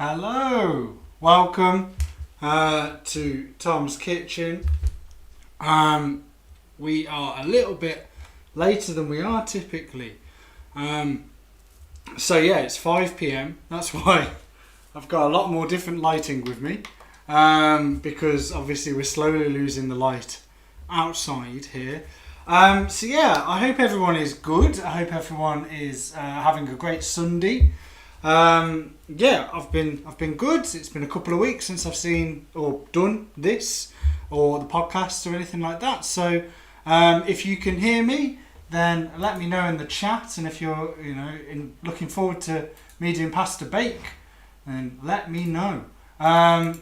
Hello, welcome to Tom's Kitchen. We are a little bit later than we are typically. It's 5 p.m. That's why I've got a lot more different lighting with me because obviously we're slowly losing the light outside here. I hope everyone is good. I hope everyone is having a great Sunday. I've been good. It's been a couple of weeks since I've seen or done this or the podcast or anything like that. So if you can hear me, then let me know in the chat. And if you're looking forward to me doing pasta bake, then let me know.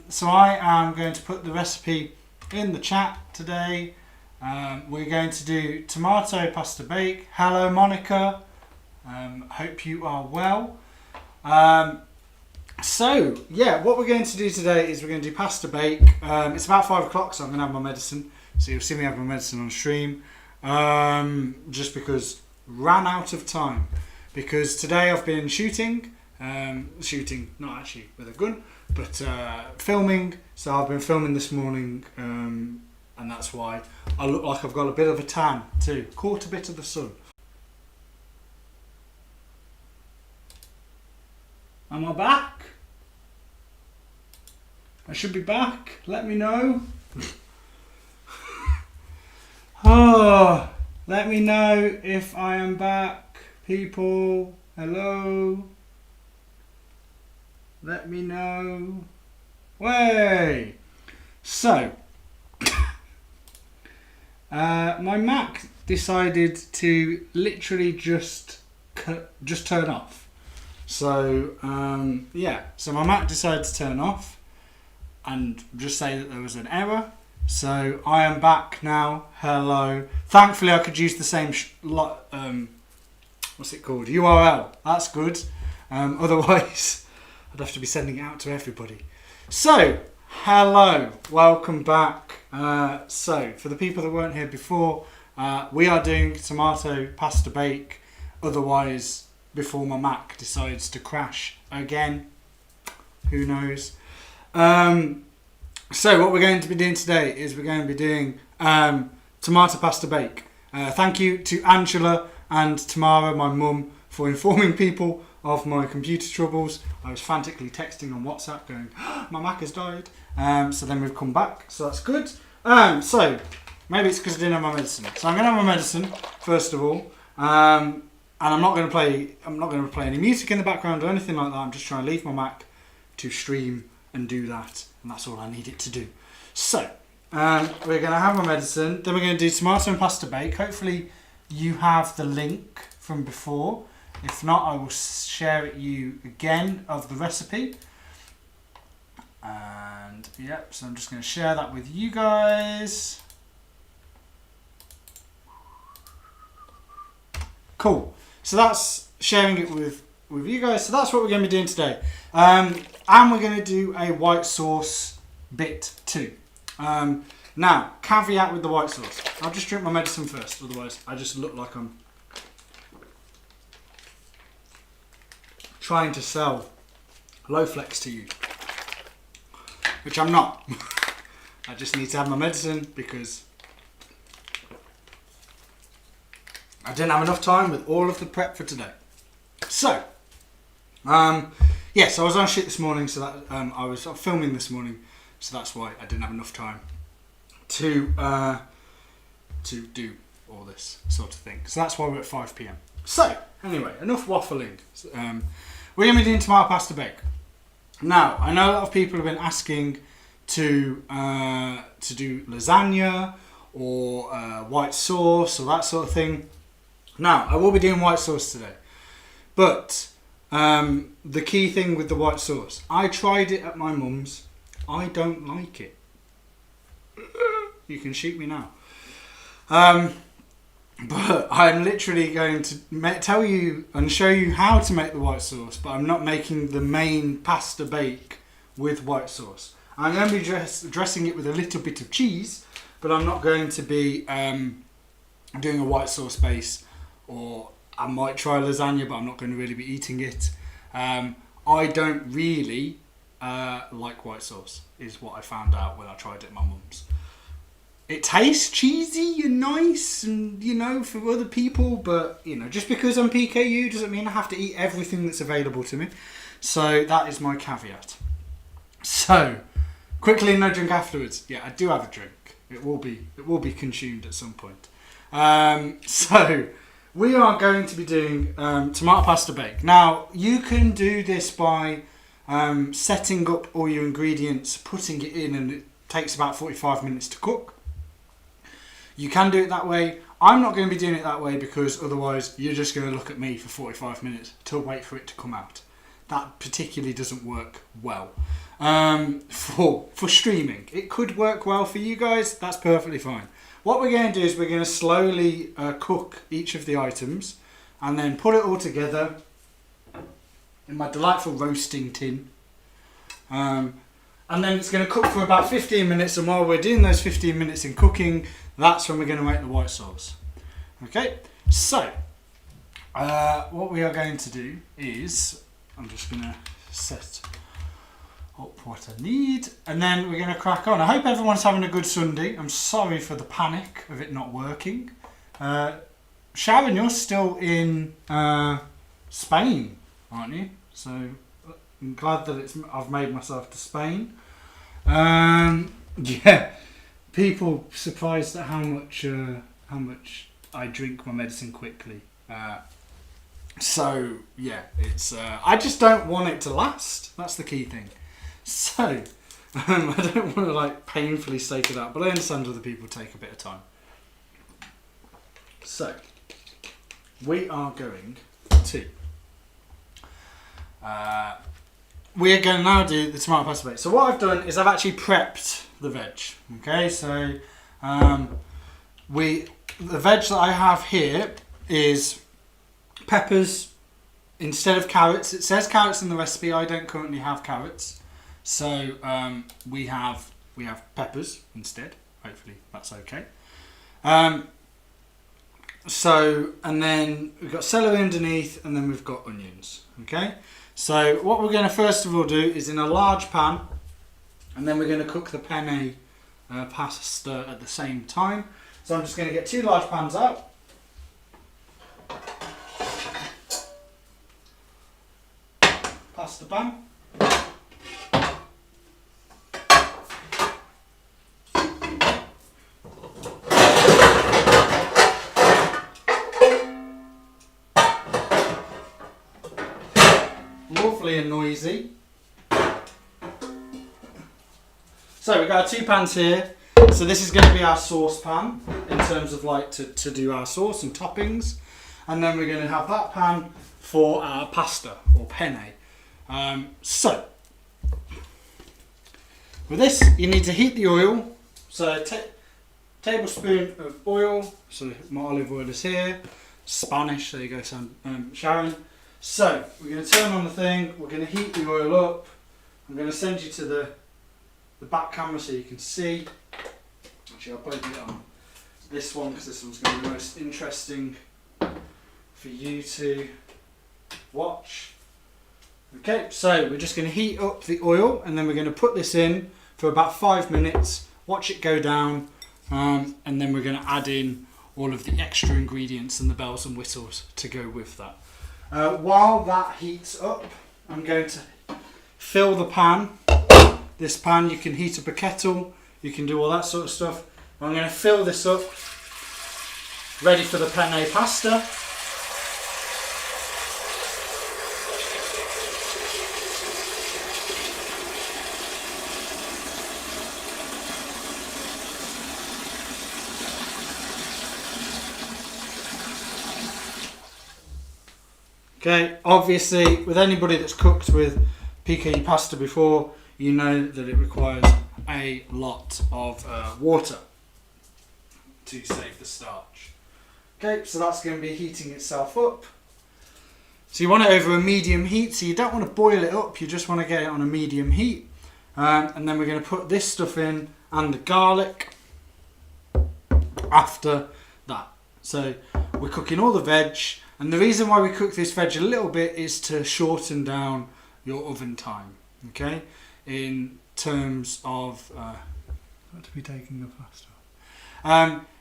So I am going to put the recipe in the chat today. We're going to do tomato pasta bake. Hello, Monica. Hope you are well. What we're going to do today is we're going to do pasta bake. It's about 5 o'clock, so I'm going to have my medicine. So you'll see me have my medicine on stream. Just because ran out of time. Because today I've been shooting, not actually with a gun, but filming. So I've been filming this morning, and that's why I look like I've got a bit of a tan too. Caught a bit of the sun. Am I back? I should be back. Let me know. Let me know if I am back, people. Hello. Let me know. Way. So, my Mac decided to literally just turn off. So my Mac decided to turn off and just say that there was an error. So I am back now. Hello. Thankfully I could use the same URL. That's good. Otherwise I'd have to be sending it out to everybody. So hello, welcome back. So for the people that weren't here before, we are doing tomato pasta bake. Otherwise, before my Mac decides to crash again. Who knows? So what we're going to be doing today is we're going to be doing tomato pasta bake. Thank you to Angela and Tamara, my mum, for informing people of my computer troubles. I was frantically texting on WhatsApp going, my Mac has died. So then we've come back, so that's good. So maybe it's because I didn't have my medicine. So I'm going to have my medicine first of all. And I'm not going to play any music in the background or anything like that. I'm just trying to leave my Mac to stream and do that. And that's all I need it to do. So, we're going to have my medicine. Then we're going to do tomato and pasta bake. Hopefully you have the link from before. If not, I will share it you again of the recipe. And so I'm just going to share that with you guys. Cool. So that's sharing it with you guys. So that's what we're going to be doing today. And we're going to do a white sauce bit too. Now, caveat with the white sauce. I'll just drink my medicine first. Otherwise, I just look like I'm trying to sell low flex to you. Which I'm not. I just need to have my medicine because I didn't have enough time with all of the prep for today. So, so I was on shit this morning, so that I was filming this morning, so that's why I didn't have enough time to do all this sort of thing. So that's why we're at 5 p.m. So, anyway, enough waffling. We're going to be doing tomato pasta bake. Now, I know a lot of people have been asking to do lasagna or white sauce or that sort of thing. Now, I will be doing white sauce today, but the key thing with the white sauce, I tried it at my mum's. I don't like it. You can shoot me now. But I'm literally going to tell you and show you how to make the white sauce, but I'm not making the main pasta bake with white sauce. I'm going to be dressing it with a little bit of cheese, but I'm not going to be doing a white sauce base, or I might try lasagna, but I'm not going to really be eating it. I don't really like white sauce, is what I found out when I tried it at my mum's. It tastes cheesy and nice and, you know, for other people, but, you know, just because I'm PKU doesn't mean I have to eat everything that's available to me. So that is my caveat. So, quickly, no drink afterwards. Yeah, I do have a drink. It will be consumed at some point. So, we are going to be doing tomato pasta bake. Now, you can do this by setting up all your ingredients, putting it in, and it takes about 45 minutes to cook. You can do it that way. I'm not going to be doing it that way because otherwise you're just going to look at me for 45 minutes to wait for it to come out. That particularly doesn't work well for streaming. It could work well for you guys. That's perfectly fine. What we're going to do is we're going to slowly cook each of the items and then put it all together in my delightful roasting tin. And then it's going to cook for about 15 minutes, and while we're doing those 15 minutes in cooking, that's when we're going to make the white sauce. Okay, so what we are going to do is, I'm just going to set up what I need, and then we're going to crack on. I hope everyone's having a good Sunday. I'm sorry for the panic of it not working. Sharon, you're still in Spain, aren't you? So I'm glad that I've made myself to Spain. Yeah, people surprised at how much I drink my medicine quickly. So yeah, it's I just don't want it to last. That's the key thing. So I don't want to like painfully stake it out, but I understand other people take a bit of time. So we are going to we're going to now do the tomato pasta bake. So what I've done is I've actually prepped the veg. Okay, so the veg that I have here is peppers instead of carrots. It says carrots in the recipe. I don't currently have carrots, so we have peppers instead. Hopefully that's okay. So, and then we've got celery underneath, and then we've got onions. Okay. So what we're going to first of all do is in a large pan, and then we're going to cook the penne pasta at the same time. So I'm just going to get 2 large pans out. Pasta pan. Lovely and noisy. So we've got our 2 pans here. So this is going to be our sauce pan in terms of like to do our sauce and toppings, and then we're going to have that pan for our pasta or penne. So with this, you need to heat the oil. So tablespoon of oil. So my olive oil is here. Spanish. There you go, Sharon. So we're going to turn on the thing. We're going to heat the oil up. I'm going to send you to the back camera so you can see. Actually, I'll put it on this one because this one's going to be the most interesting for you to watch. Okay, so we're just going to heat up the oil, and then we're going to put this in for about 5 minutes, watch it go down, and then we're going to add in all of the extra ingredients and the bells and whistles to go with that. While that heats up, I'm going to fill the pan. This pan, you can heat up a kettle, you can do all that sort of stuff. I'm going to fill this up, ready for the penne pasta. Okay, obviously with anybody that's cooked with PKU pasta before, you know that it requires a lot of water to save the starch. Okay, so that's going to be heating itself up. So you want it over a medium heat, so you don't want to boil it up, you just want to get it on a medium heat. And then we're going to put this stuff in and the garlic after that. So we're cooking all the veg, and the reason why we cook this veg a little bit is to shorten down your oven time. Okay, in terms of not to be taking the pasta.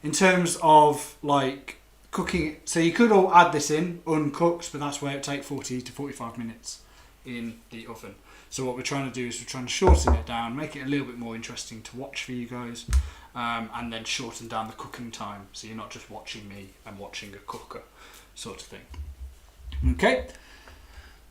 In terms of like cooking, so you could all add this in uncooked, but that's where it take 40 to 45 minutes in the oven. So what we're trying to do is we're trying to shorten it down, make it a little bit more interesting to watch for you guys, and then shorten down the cooking time, so you're not just watching me and watching a cooker sort of thing. Okay.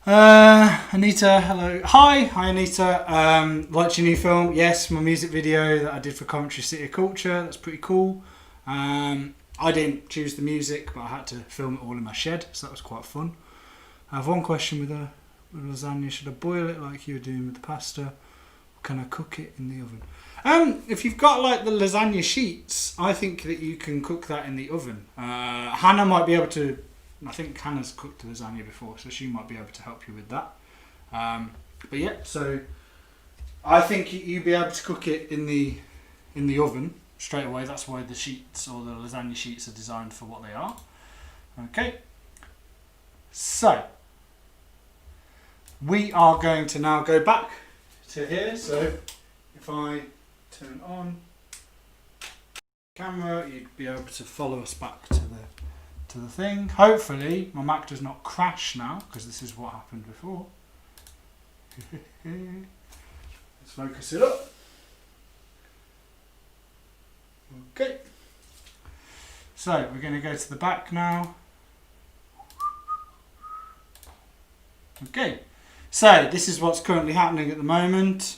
Anita, hello. Hi Anita. Liked your new film? Yes, my music video that I did for Coventry City of Culture. That's pretty cool. I didn't choose the music, but I had to film it all in my shed, so that was quite fun. I have one question with lasagna. Should I boil it like you were doing with the pasta? Or can I cook it in the oven? If you've got like the lasagna sheets, I think that you can cook that in the oven. Hannah might be able to. I think Hannah's cooked lasagna before, so she might be able to help you with that. But yeah, so I think you'd be able to cook it in the oven straight away. That's why the sheets or the lasagna sheets are designed for what they are. Okay, so we are going to now go back to here. So if I turn on camera, you'd be able to follow us back to the thing. Hopefully my Mac does not crash now, because this is what happened before. Let's focus it up. Okay, so we're going to go to the back now. Okay, so this is what's currently happening at the moment.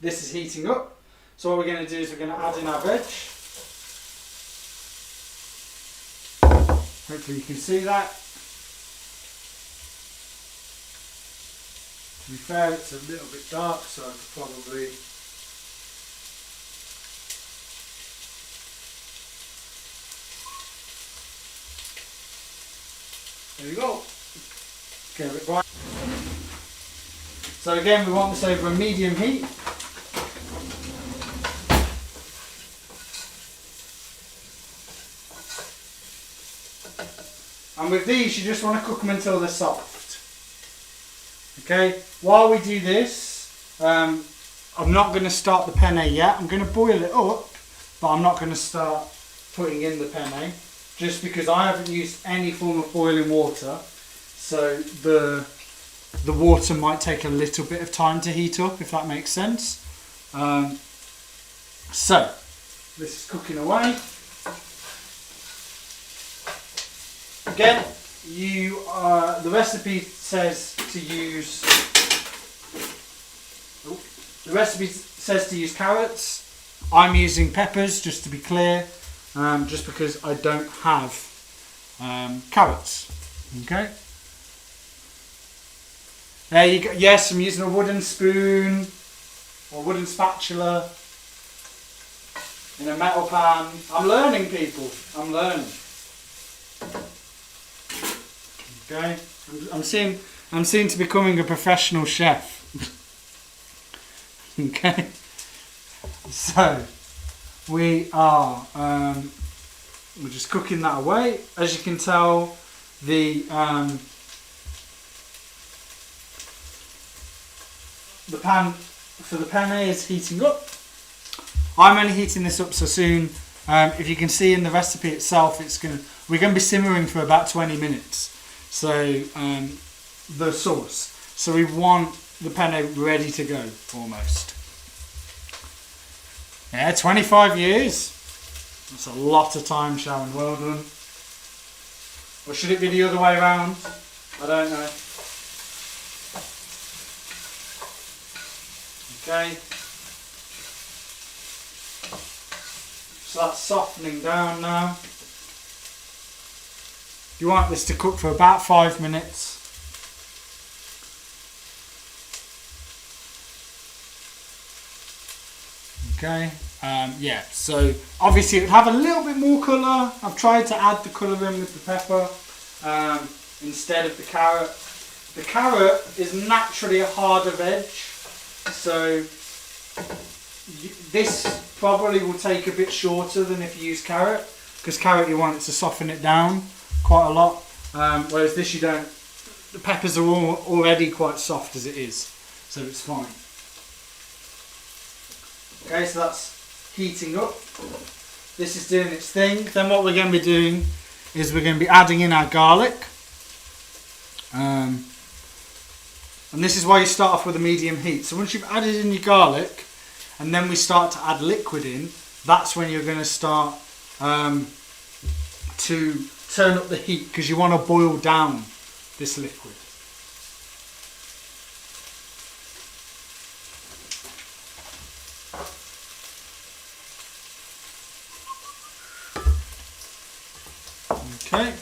This is heating up, so what we're going to do is we're going to add in our veg. Hopefully you can see that. To be fair, it's a little bit dark, so I could probably there we go. Get a bit bright. So again, we want this over a medium heat. And with these, you just want to cook them until they're soft. Okay, while we do this, I'm not going to start the penne yet. I'm going to boil it up, but I'm not going to start putting in the penne, just because I haven't used any form of boiling water. So the water might take a little bit of time to heat up, if that makes sense. So this is cooking away. Again, the recipe says to use. The recipe says to use carrots. I'm using peppers, just to be clear, just because I don't have carrots. Okay. There you go. Yes, I'm using a wooden spoon or wooden spatula in a metal pan. I'm learning, people. I'm learning. Okay, I'm soon to becoming a professional chef. Okay, so we are we're just cooking that away. As you can tell, the pan for the penne is heating up. I'm only heating this up so soon. If you can see in the recipe itself, we're going to be simmering for about 20 minutes. So the sauce. So we want the penne ready to go almost. Yeah, 25 years. That's a lot of time, Sharon. Well done. Or should it be the other way around? I don't know. Okay. So that's softening down now. You want this to cook for about 5 minutes. Okay, yeah, so obviously it would have a little bit more colour. I've tried to add the colour in with the pepper instead of the carrot. The carrot is naturally a harder veg, so this probably will take a bit shorter than if you use carrot, because carrot you want it to soften it down quite a lot, whereas this you don't. The peppers are already quite soft as it is, so it's fine. Okay, so that's heating up. This is doing its thing. Then what we're going to be doing is we're going to be adding in our garlic. And this is why you start off with a medium heat. So once you've added in your garlic, and then we start to add liquid in, that's when you're going to start to turn up the heat, because you want to boil down this liquid. Okay.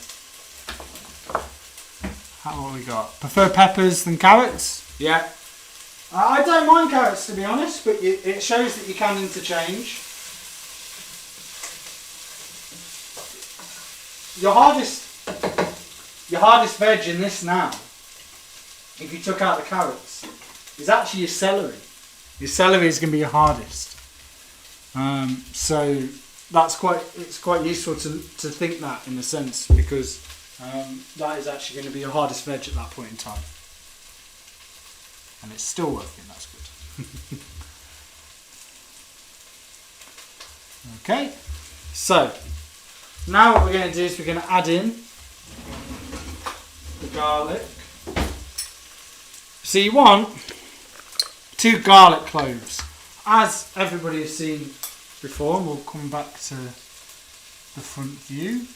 What we got? Prefer peppers than carrots? Yeah. I don't mind carrots, to be honest, but it shows that you can interchange. Your hardest veg in this now, if you took out the carrots, is actually your celery. Your celery is going to be your hardest. So it's quite useful to think that, in a sense, because that is actually going to be your hardest veg at that point in time. And it's still working, that's good. Okay, so now what we're going to do is we're going to add in the garlic. So you want 2 garlic cloves, as everybody has seen before, and we'll come back to the front view.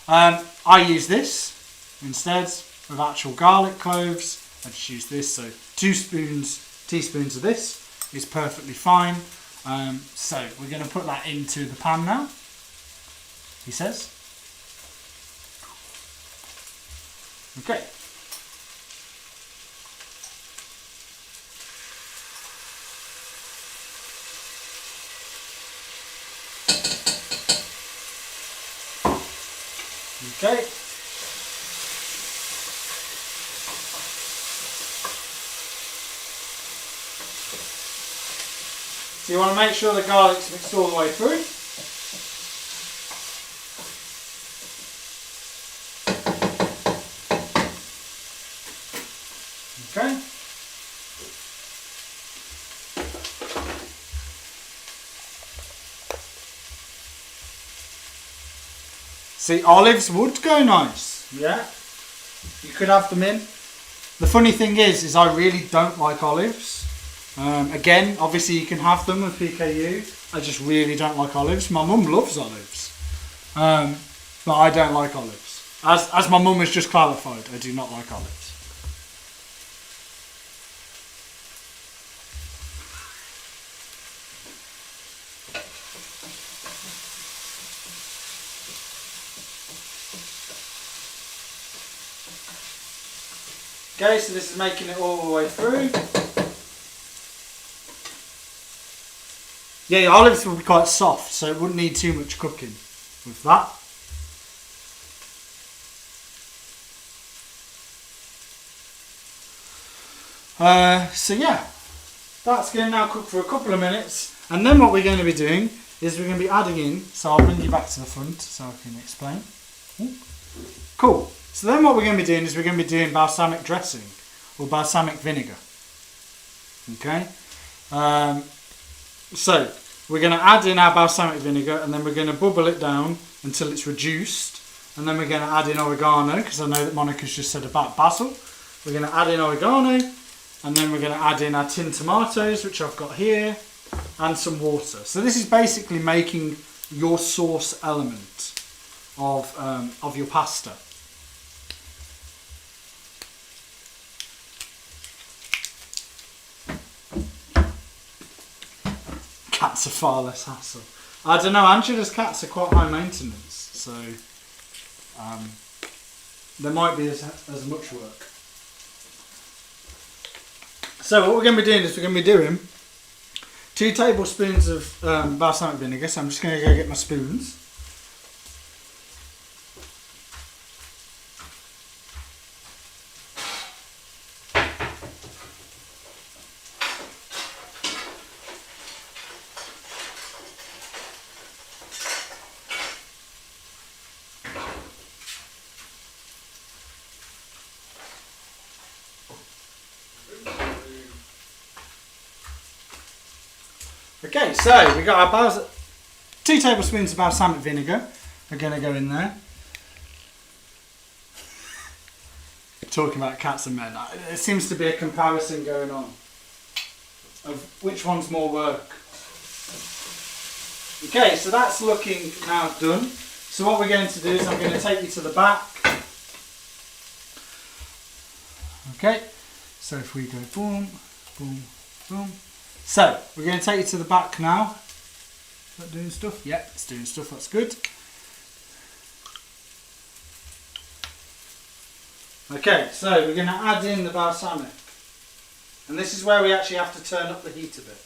I use this instead of actual garlic cloves. I just use this, so 2 teaspoons of this is perfectly fine. So we're going to put that into the pan now, he says. Okay. Okay. So you want to make sure the garlic's mixed all the way through. Okay. See, olives would go nice. Yeah. You could have them in. The funny thing is I really don't like olives. Again, obviously you can have them with PKU. I just really don't like olives. My mum loves olives. But I don't like olives. As my mum has just clarified, I do not like olives. Okay, so this is making it all the way through. Yeah, your olives will be quite soft, so it wouldn't need too much cooking with that. So yeah, that's going to now cook for a couple of minutes, and then what we're going to be doing is we're going to be adding in, so I'll bring you back to the front so I can explain. Cool. So then what we're going to be doing is we're going to be doing balsamic dressing, or balsamic vinegar. Okay? So we're going to add in our balsamic vinegar, and then we're going to bubble it down until it's reduced, and then we're going to add in oregano, because I know that Monica's just said about basil. We're going to add in oregano, and then we're going to add in our tinned tomatoes, which I've got here, and some water. So this is basically making your sauce element of your pasta. Cats are far less hassle. I don't know, Angela's cats are quite high maintenance, so there might be as much work. So what we're going to be doing is we're going to be doing 2 tablespoons of balsamic vinegar, so I'm just going to go get my spoons. Okay, so we got our 2 tablespoons of balsamic vinegar. We're going to go in there. Talking about cats and men, there seems to be a comparison going on of which one's more work. Okay, so that's looking now done. So what we're going to do is I'm going to take you to the back. Okay, so if we go boom, boom, boom. So we're going to take you to the back now. Is that doing stuff? Yep, it's doing stuff, that's good. Okay, so we're going to add in the balsamic. And this is where we actually have to turn up the heat a bit.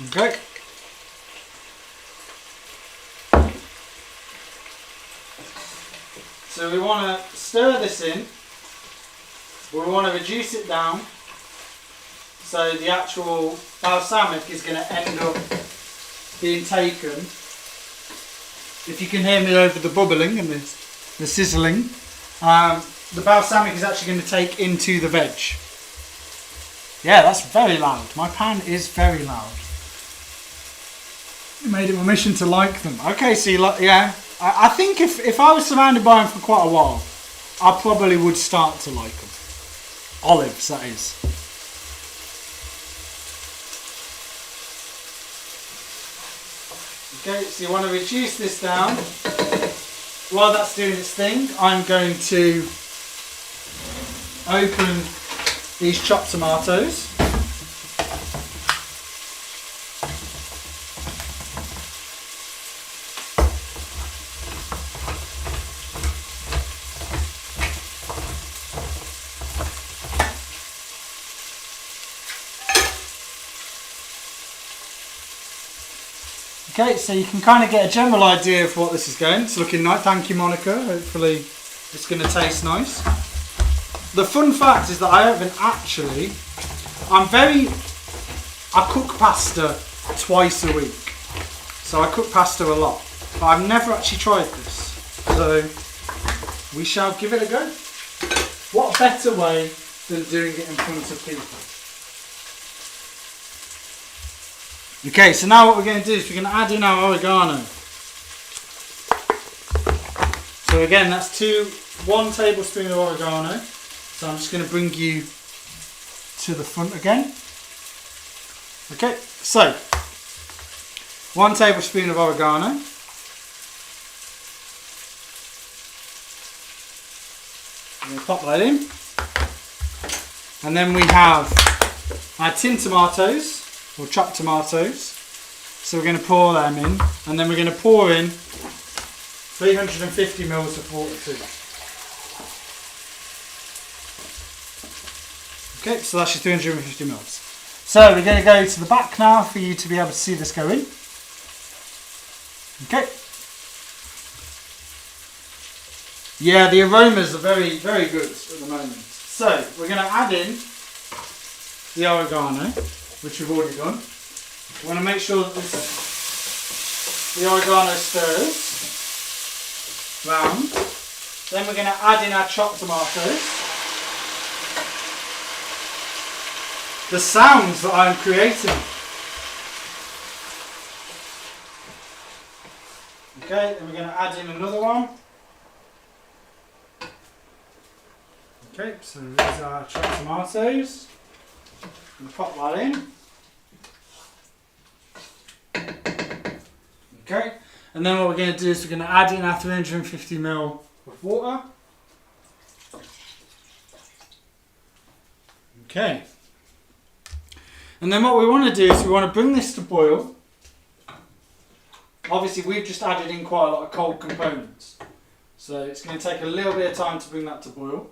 Okay. So we want to stir this in. We want to reduce it down so the actual balsamic is going to end up being taken. If you can hear me over the bubbling and the sizzling, the balsamic is actually going to take into the veg. Yeah, that's very loud. My pan is very loud. You made it my mission to like them. Okay, so you like, yeah. I think if I was surrounded by them for quite a while, I probably would start to like them. Olives, that is. Okay, so you want to reduce this down. While that's doing its thing, I'm going to open these chopped tomatoes. Okay, so you can kind of get a general idea of what this is going. It's looking nice. Thank you, Monica. Hopefully it's going to taste nice. The fun fact is that I haven't actually... I cook pasta twice a week. So I cook pasta a lot. But I've never actually tried this. So we shall give it a go. What better way than doing it in front of people? Okay, so now what we're going to do is we're going to add in our oregano. So again, that's 1 tablespoon of oregano. So I'm just going to bring you to the front again. Okay, so 1 tablespoon of oregano. I'm going to pop that in. And then we have our tin tomatoes. Or chopped tomatoes. So we're going to pour them in, and then we're going to pour in 350 ml of water too. Okay, so that's your 350 ml. So we're going to go to the back now for you to be able to see this go in. Okay. Yeah, the aromas are very, very good at the moment. So we're going to add in the oregano, which we've already done. We want to make sure that the oregano stirs round. Then we're going to add in our chopped tomatoes. The sounds that I'm creating. Okay, then we're going to add in another one. Okay, so these are our chopped tomatoes. I'm going to pop that in. Okay, and then what we're going to do is we're going to add in our 350 ml of water. Okay, and then what we want to do is we want to bring this to boil. Obviously we've just added in quite a lot of cold components, so it's going to take a little bit of time to bring that to boil.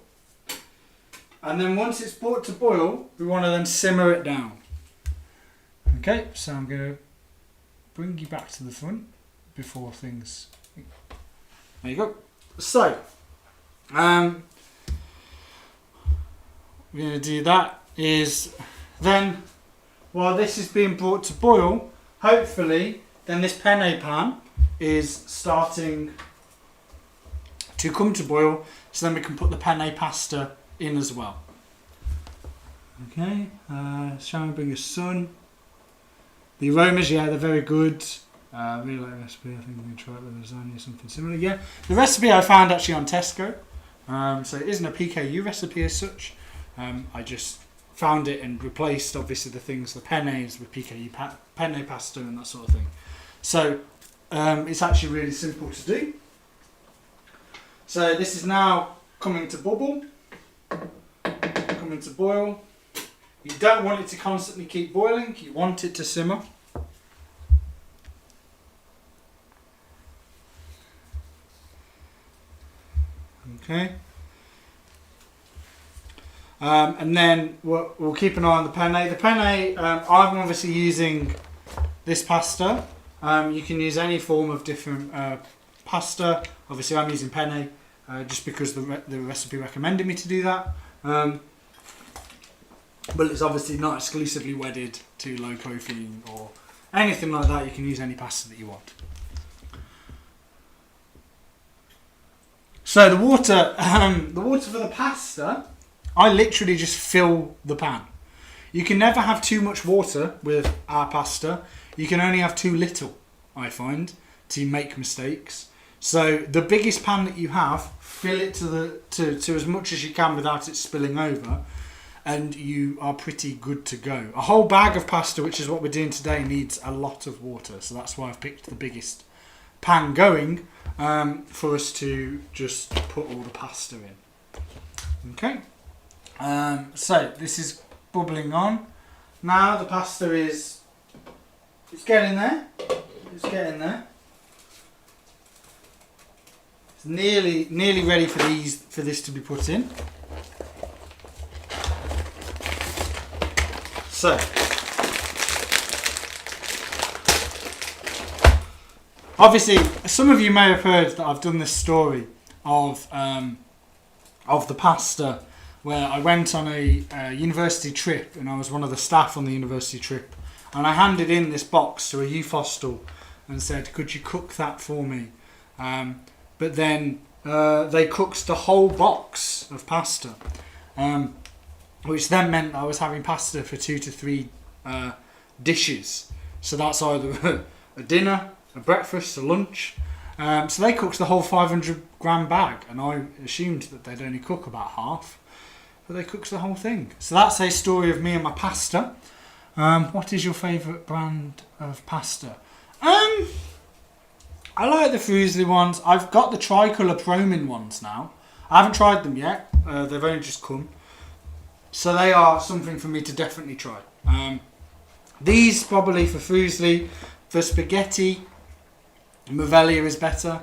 And then once it's brought to boil, we want to then simmer it down. Okay, so I'm going to bring you back to the front before things... There you go. So, we're going to do that is then, while this is being brought to boil, hopefully then this penne pan is starting to come to boil, so then we can put the penne pasta in as well. Okay, shall we bring a sun? The aromas, yeah, they're very good. I really like the recipe. I think I'm going to try it with lasagna or something similar. Yeah, the recipe I found actually on Tesco. So it isn't a PKU recipe as such. I just found it and replaced obviously the things, the pennes with PKU penne pasta and that sort of thing. So it's actually really simple to do. So this is now coming to bubble, coming to boil. You don't want it to constantly keep boiling, you want it to simmer. Okay. And then we'll keep an eye on the penne. The penne, I'm obviously using this pasta. You can use any form of different pasta. Obviously I'm using penne just because the recipe recommended me to do that. But it's obviously not exclusively wedded to low protein or anything like that. You can use any pasta that you want. So the water for the pasta, I literally just fill the pan. You can never have too much water with our pasta. You can only have too little, I find, to make mistakes. So the biggest pan that you have, fill it to as much as you can without it spilling over, and you are pretty good to go. A whole bag of pasta, which is what we're doing today, needs a lot of water. So that's why I've picked the biggest pan going for us to just put all the pasta in. Okay. So this is bubbling on. Now the pasta it's getting there. It's getting there. It's nearly ready for this to be put in. So obviously some of you may have heard that I've done this story of the pasta, where I went on a university trip and I was one of the staff on the university trip, and I handed in this box to a youth hostel and said, could you cook that for me? But then they cooked the whole box of pasta, which then meant I was having pasta for 2 to 3 dishes. So that's either a dinner, a breakfast, a lunch. So they cooked the whole 500 gram bag, and I assumed that they'd only cook about half. But they cooked the whole thing. So that's a story of me and my pasta. What is your favourite brand of pasta? I like the Frusley ones. I've got the tricolour Promin ones now. I haven't tried them yet. They've only just come. So they are something for me to definitely try. These probably for Frusley. For spaghetti, Movelia is better.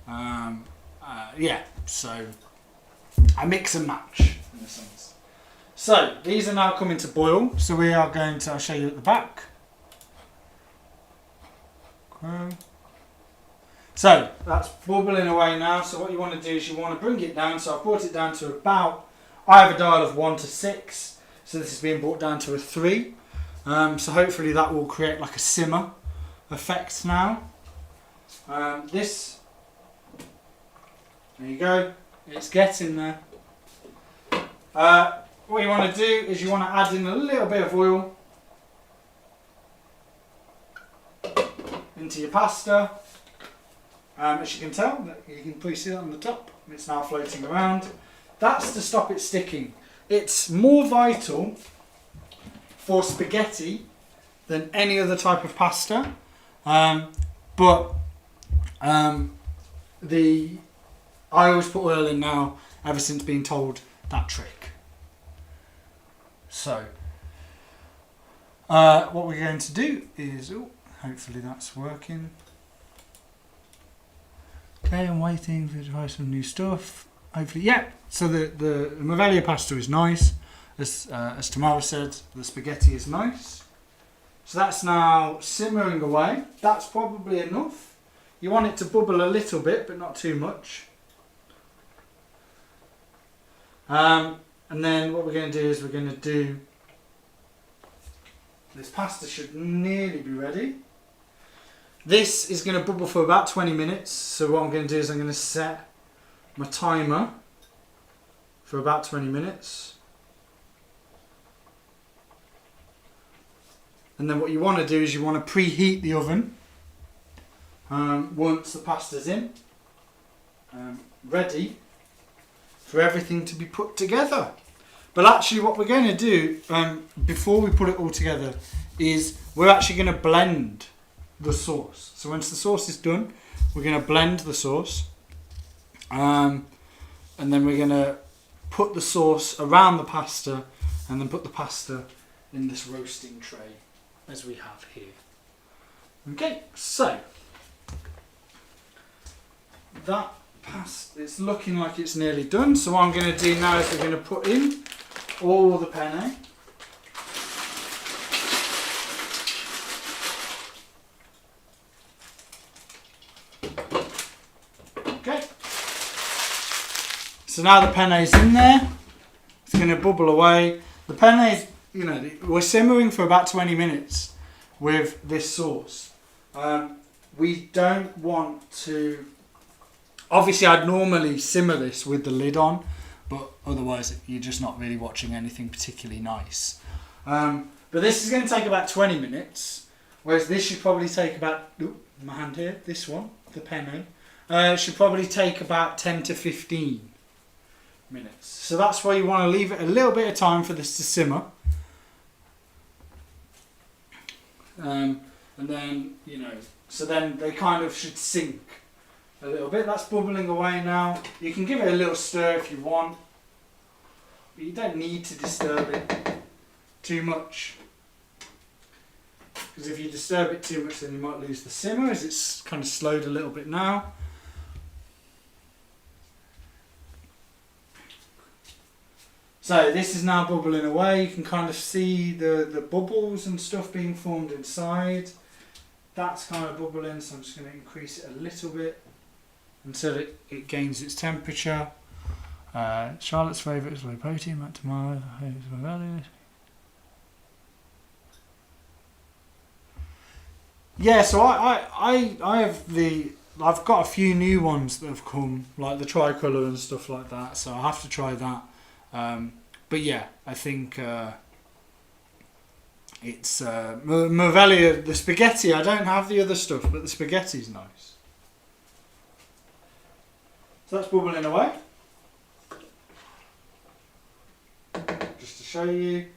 Yeah, so I mix and match in a sense. So these are now coming to boil. So we are going to, I'll show you at the back. Okay. So that's bubbling away now. So what you want to do is you want to bring it down. So I've brought it down to about, I have a dial of 1 to 6. So this is being brought down to a 3. So hopefully that will create like a simmer effect now. This, there you go, it's getting there. What you want to do is you want to add in a little bit of oil into your pasta. As you can tell, you can probably see that on the top, it's now floating around. That's to stop it sticking. It's more vital for spaghetti than any other type of pasta. But I always put oil in now, ever since being told that trick. So what we're going to do is, hopefully that's working. Okay, I'm waiting for to try some new stuff. Hopefully, yeah. So the Movelia pasta is nice, as Tamara said. The spaghetti is nice. So that's now simmering away. That's probably enough. You want it to bubble a little bit, but not too much. And then what we're going to do is this pasta should nearly be ready. This is going to bubble for about 20 minutes. So what I'm going to do is I'm going to set my timer for about 20 minutes. And then what you want to do is you want to preheat the oven once the pasta's in, ready for everything to be put together. But actually what we're going to do before we put it all together is we're actually going to blend the sauce. So once the sauce is done, we're going to blend the sauce, and then we're going to put the sauce around the pasta and then put the pasta in this roasting tray as we have here. Okay, so that pasta, it's looking like it's nearly done. So what I'm going to do now is we're going to put in all the penne. Okay. So now the penne is in there. It's going to bubble away. The penne is, you know, we're simmering for about 20 minutes with this sauce. We don't want to... Obviously, I'd normally simmer this with the lid on, but otherwise you're just not really watching anything particularly nice. But this is going to take about 20 minutes, whereas this should probably take about... Ooh, my hand here, this one, the penne. Should probably take about 10 to 15 minutes. So that's why you want to leave it a little bit of time for this to simmer. And then, you know, so then they kind of should sink a little bit. That's bubbling away now. You can give it a little stir if you want, but you don't need to disturb it too much, because if you disturb it too much then you might lose the simmer, as it's kind of slowed a little bit now. So this is now bubbling away. You can kind of see the bubbles and stuff being formed inside. That's kind of bubbling, so I'm just going to increase it a little bit until it gains its temperature. Charlotte's favourite is low protein, Matt tomorrow. Yeah, so I've got a few new ones that have come, like the tricolour and stuff like that, so I have to try that. But yeah, I think it's Mervelia, the spaghetti. I don't have the other stuff, but the spaghetti's nice. So that's bubbling away. Just to show you.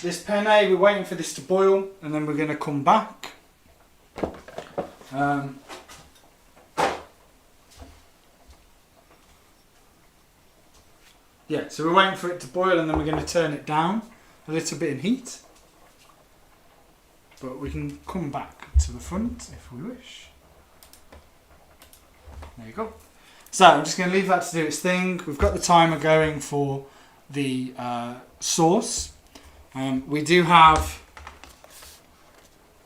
This penne, we're waiting for this to boil, and then we're going to come back. Yeah, so we're waiting for it to boil, and then we're going to turn it down a little bit in heat. But we can come back to the front if we wish. There you go. So I'm just going to leave that to do its thing. We've got the timer going for the sauce. We do have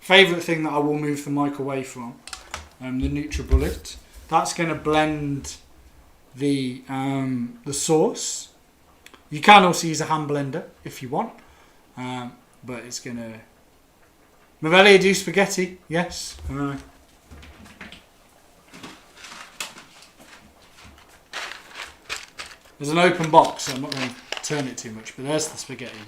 favourite thing that I will move the mic away from, the NutriBullet. That's going to blend the sauce. You can also use a hand blender if you want, but it's going to... Mervelia, do spaghetti? Yes. There's an open box, so I'm not going to turn it too much, but there's the spaghetti.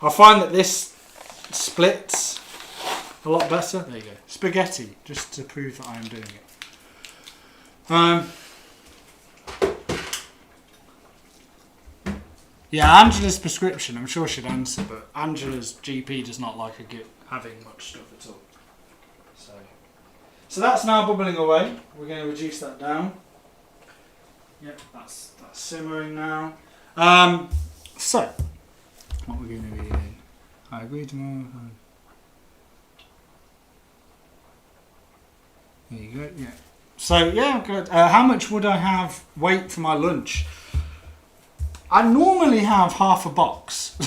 I find that this splits a lot better. There you go. Spaghetti, just to prove that I am doing it. Yeah, Angela's prescription, I'm sure she'd answer, but Angela's GP does not like her having much stuff at all. So that's now bubbling away. We're going to reduce that down. Yep, that's simmering now. So, what we're going to be doing. I agree tomorrow. There you go, yeah. So, yeah, good. How much would I have weight for my lunch? I normally have half a box,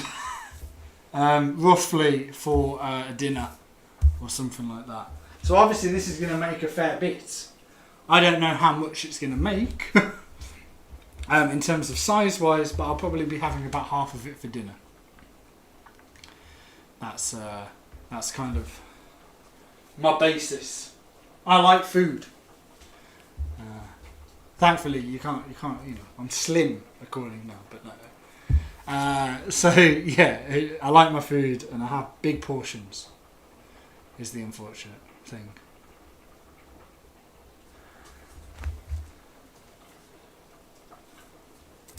roughly, for a dinner or something like that. So obviously this is going to make a fair bit. I don't know how much it's going to make in terms of size-wise, but I'll probably be having about half of it for dinner. That's kind of my basis. I like food. Thankfully, you can't. I'm slim according now, but no. So yeah, I like my food and I have big portions. Is the unfortunate thing.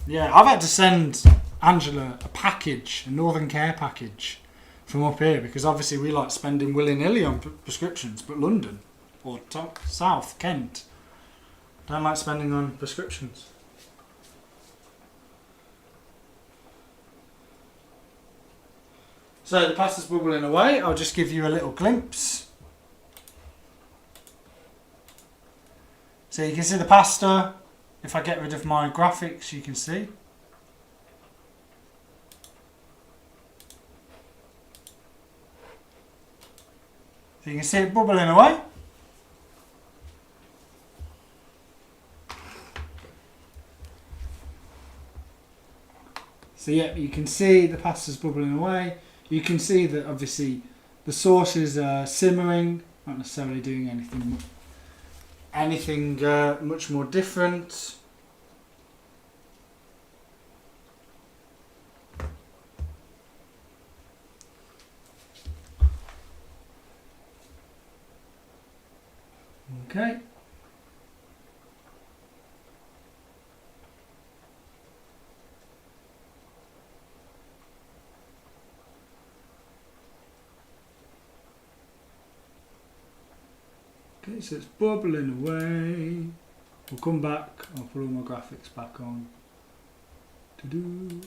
Yeah, I've had to send Angela a Northern Care package from up here because obviously we like spending willy-nilly on prescriptions, but London or South Kent don't like spending on prescriptions. So the pasta's bubbling away. I'll just give you a little glimpse. So you can see the pasta. If I get rid of my graphics, you can see. So you can see it bubbling away. So yeah, you can see the pasta's bubbling away. You can see that obviously the sauce is simmering, not necessarily doing anything much more different. Okay. Okay, so it's bubbling away. We'll come back. I'll put all my graphics back on. And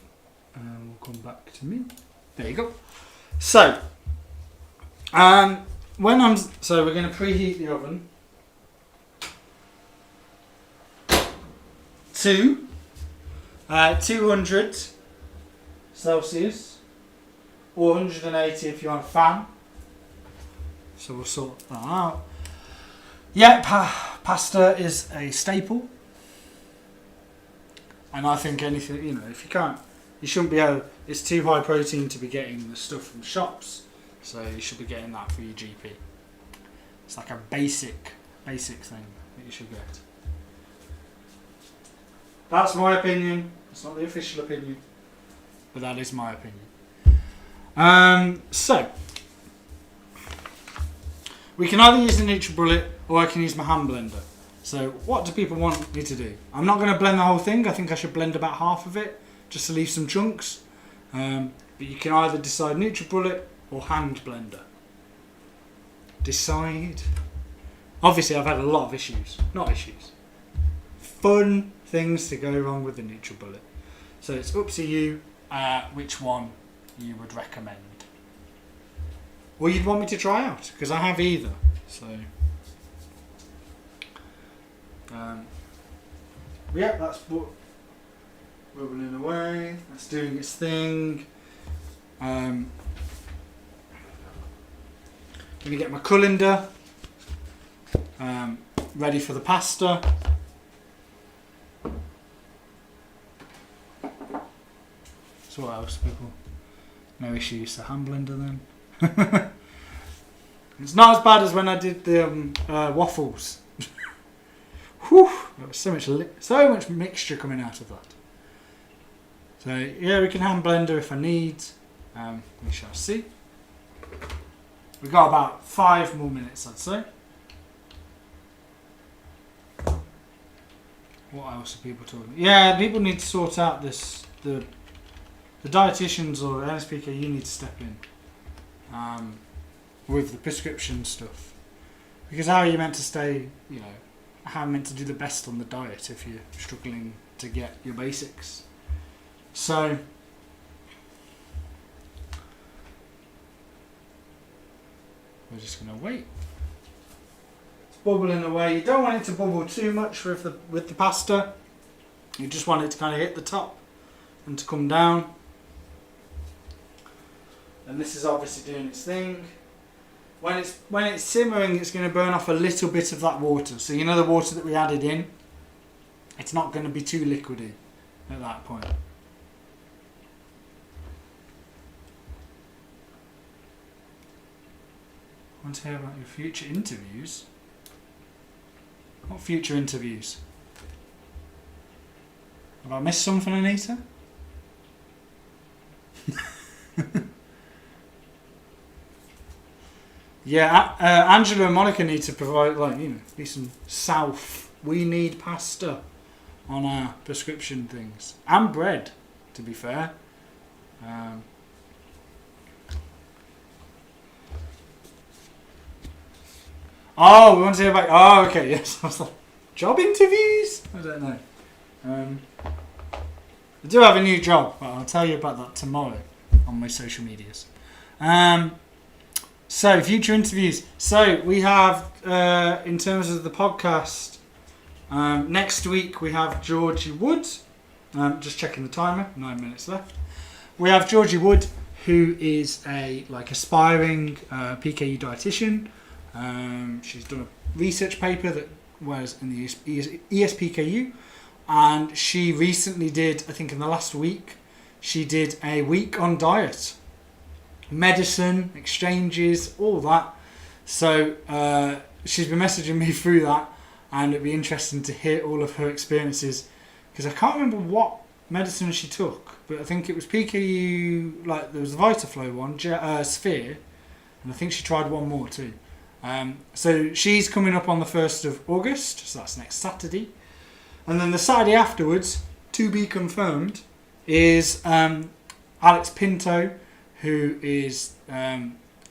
we'll come back to me. There you go. So, we're going to preheat the oven to 200 Celsius or 180 if you're on a fan. So we'll sort that out. Yeah, pasta is a staple, and I think anything, if you can't, you shouldn't be able. It's too high protein to be getting the stuff from shops, so you should be getting that for your GP. It's like a basic thing that you should get. That's my opinion. It's not the official opinion, but that is my opinion. So we can either use the NutriBullet or I can use my hand blender. So what do people want me to do? I'm not going to blend the whole thing. I think I should blend about half of it just to leave some chunks. But you can either decide NutriBullet or hand blender. Decide. Obviously I've had a lot of issues. Not issues. Fun things to go wrong with the NutriBullet. So it's up to you which one you would recommend. Or you'd want me to try out, because I have either. So, yeah, that's bubbling away. That's doing its thing. Gonna get my colander ready for the pasta. So what else, people? No issues. The hand blender then. It's not as bad as when I did the waffles. Whew, there was so much mixture coming out of that. So yeah, we can hand blender if I need. We shall see. We've got about 5 more minutes, I'd say. What else are people talking about? Yeah, people need to sort out this. The dietitians or NSPKU need to step in. With the prescription stuff, because how are you meant to stay, how are you meant to do the best on the diet if you're struggling to get your basics? So we're just going to wait. It's bubbling away. You don't want it to bubble too much with the pasta. You just want it to kind of hit the top and to come down. And this is obviously doing its thing. When it's simmering, it's going to burn off a little bit of that water. So the water that we added in, it's not going to be too liquidy at that point. Want to hear about your future interviews? What future interviews? Have I missed something, Anita? Yeah, Angela and Monica need to provide, be some South. We need pasta on our prescription things. And bread, to be fair. We want to hear about... Oh, okay, yes. I was like, job interviews? I don't know. I do have a new job, but I'll tell you about that tomorrow on my social medias. So, future interviews. So, we have, in terms of the podcast, next week we have Georgie Wood. Just checking the timer, 9 minutes left. We have Georgie Wood, who is a aspiring PKU dietitian. She's done a research paper that was in the ESPKU, and she recently did, I think in the last week, she did a week on diet, medicine, exchanges, all that. So she's been messaging me through that, and it'd be interesting to hear all of her experiences, because I can't remember what medicine she took, but I think it was PKU, there was the VitaFlow one, Sphere, and I think she tried one more too. So she's coming up on the 1st of August, so that's next Saturday. And then the Saturday afterwards, to be confirmed, is Alex Pinto, who is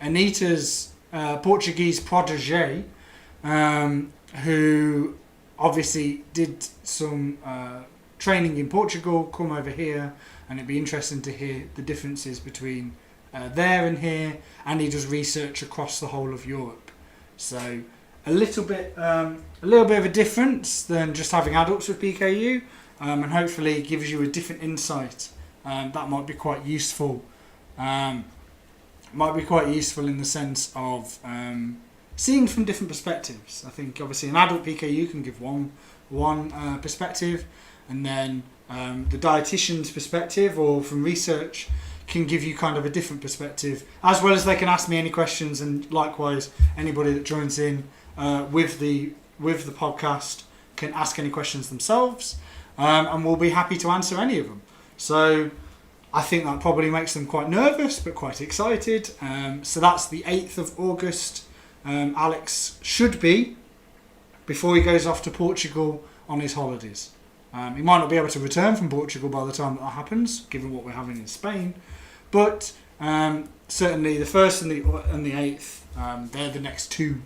Anita's Portuguese protege, who obviously did some training in Portugal, come over here, and it'd be interesting to hear the differences between there and here, and he does research across the whole of Europe. So a little bit of a difference than just having adults with PKU, and hopefully gives you a different insight. That might be quite useful. Might be quite useful in the sense of seeing from different perspectives. I think obviously an adult PKU can give one perspective, and then the dietitian's perspective, or from research, can give you kind of a different perspective, as well as they can ask me any questions, and likewise anybody that joins in with the podcast can ask any questions themselves, and we'll be happy to answer any of them. So I think that probably makes them quite nervous but quite excited. So that's the 8th of August. Alex should be, before he goes off to Portugal on his holidays. He might not be able to return from Portugal by the time that happens, given what we're having in Spain. But certainly the 1st and the 8th, they're the next two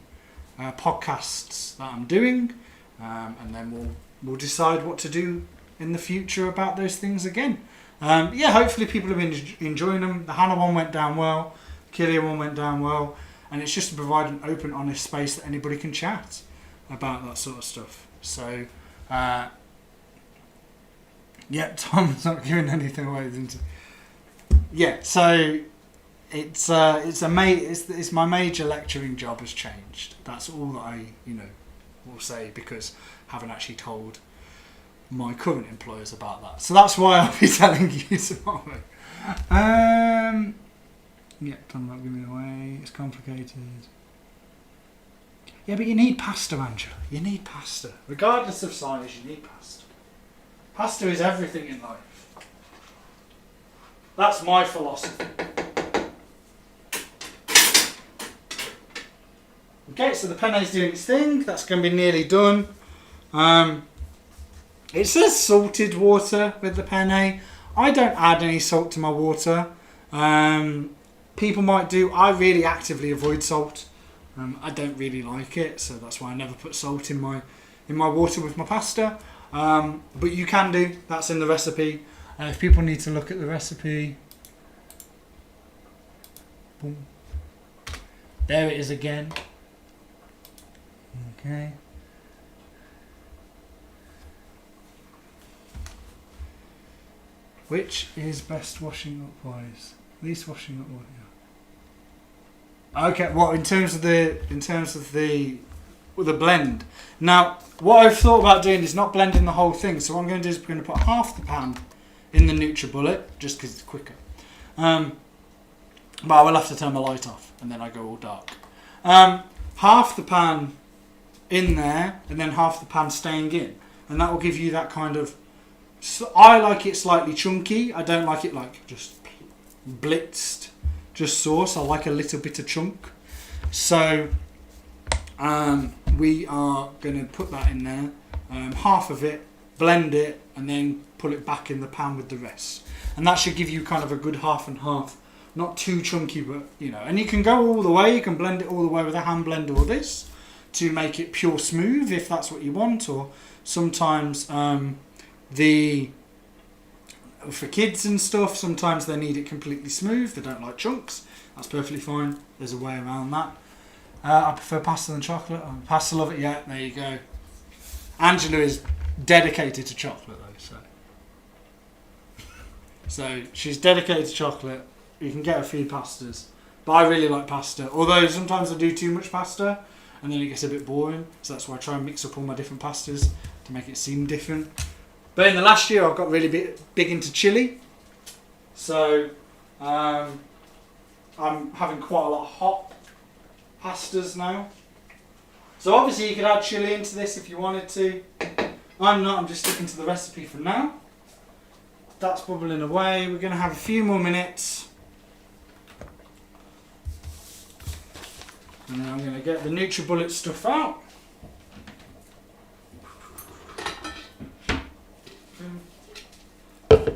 podcasts that I'm doing. And then we'll decide what to do in the future about those things again. Hopefully people have been enjoying them. The Hannah one went down well. The Killia one went down well. And it's just to provide an open, honest space that anybody can chat about that sort of stuff. So... Tom's not giving anything away. So it's my major lecturing job has changed. That's all that I will say, because I haven't actually told my current employers about that. So that's why I'll be telling you tomorrow. Tom's not giving it away. It's complicated. Yeah, but you need pasta, Angela. You need pasta. Regardless of size, you need pasta. Pasta is everything in life. That's my philosophy. Okay, so the penne's doing its thing. That's going to be nearly done. It says salted water with the penne. I don't add any salt to my water. People might do. I really actively avoid salt. I don't really like it, so that's why I never put salt in my water with my pasta. But you can do. That's in the recipe. If people need to look at the recipe, boom. There it is again. Okay. Which is best washing up wise? Least washing up wise. Yeah. Okay. Well, in terms of the blend. Now, what I've thought about doing is not blending the whole thing. So what I'm going to do is we're going to put half the pan in the NutriBullet, just because it's quicker. But I will have to turn my light off, and then I go all dark. half the pan in there and then half the pan staying in, and that will give you that kind of. I like it slightly chunky. I don't like it like just blitzed, just sauce. I like a little bit of chunk. So we are going to put that in there, half of it, blend it, and then put it back in the pan with the rest. And that should give you kind of a good half and half. Not too chunky, but you know. And you can go all the way. You can blend it all the way with a hand blender or this to make it pure smooth if that's what you want. Or sometimes for kids and stuff, sometimes they need it completely smooth. They don't like chunks. That's perfectly fine. There's a way around that. I prefer pasta than chocolate. Pasta love it. Yeah, there you go. Angela is dedicated to chocolate though, so she's dedicated to chocolate. You can get a few pastas, but I really like pasta. Although sometimes I do too much pasta, and then it gets a bit boring. So that's why I try and mix up all my different pastas to make it seem different. But in the last year, I've got really big into chili. So I'm having quite a lot of hot pastas now. So obviously you could add chili into this if you wanted to. I'm not, I'm just sticking to the recipe for now. That's bubbling away. We're going to have a few more minutes. And then I'm going to get the NutriBullet stuff out.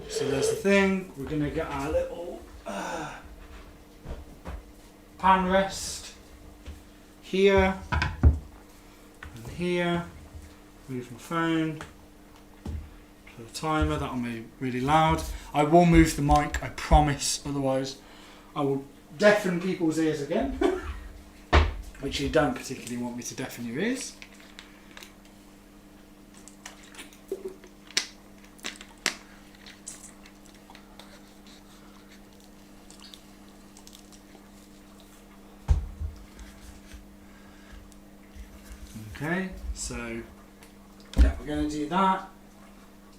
So there's the thing. We're going to get our little pan rest here and here. Move my phone to the timer. That'll be really loud. I will move the mic, I promise. Otherwise, I will deafen people's ears again. Which you don't particularly want me to deafen your ears. Okay, so yeah, we're going to do that.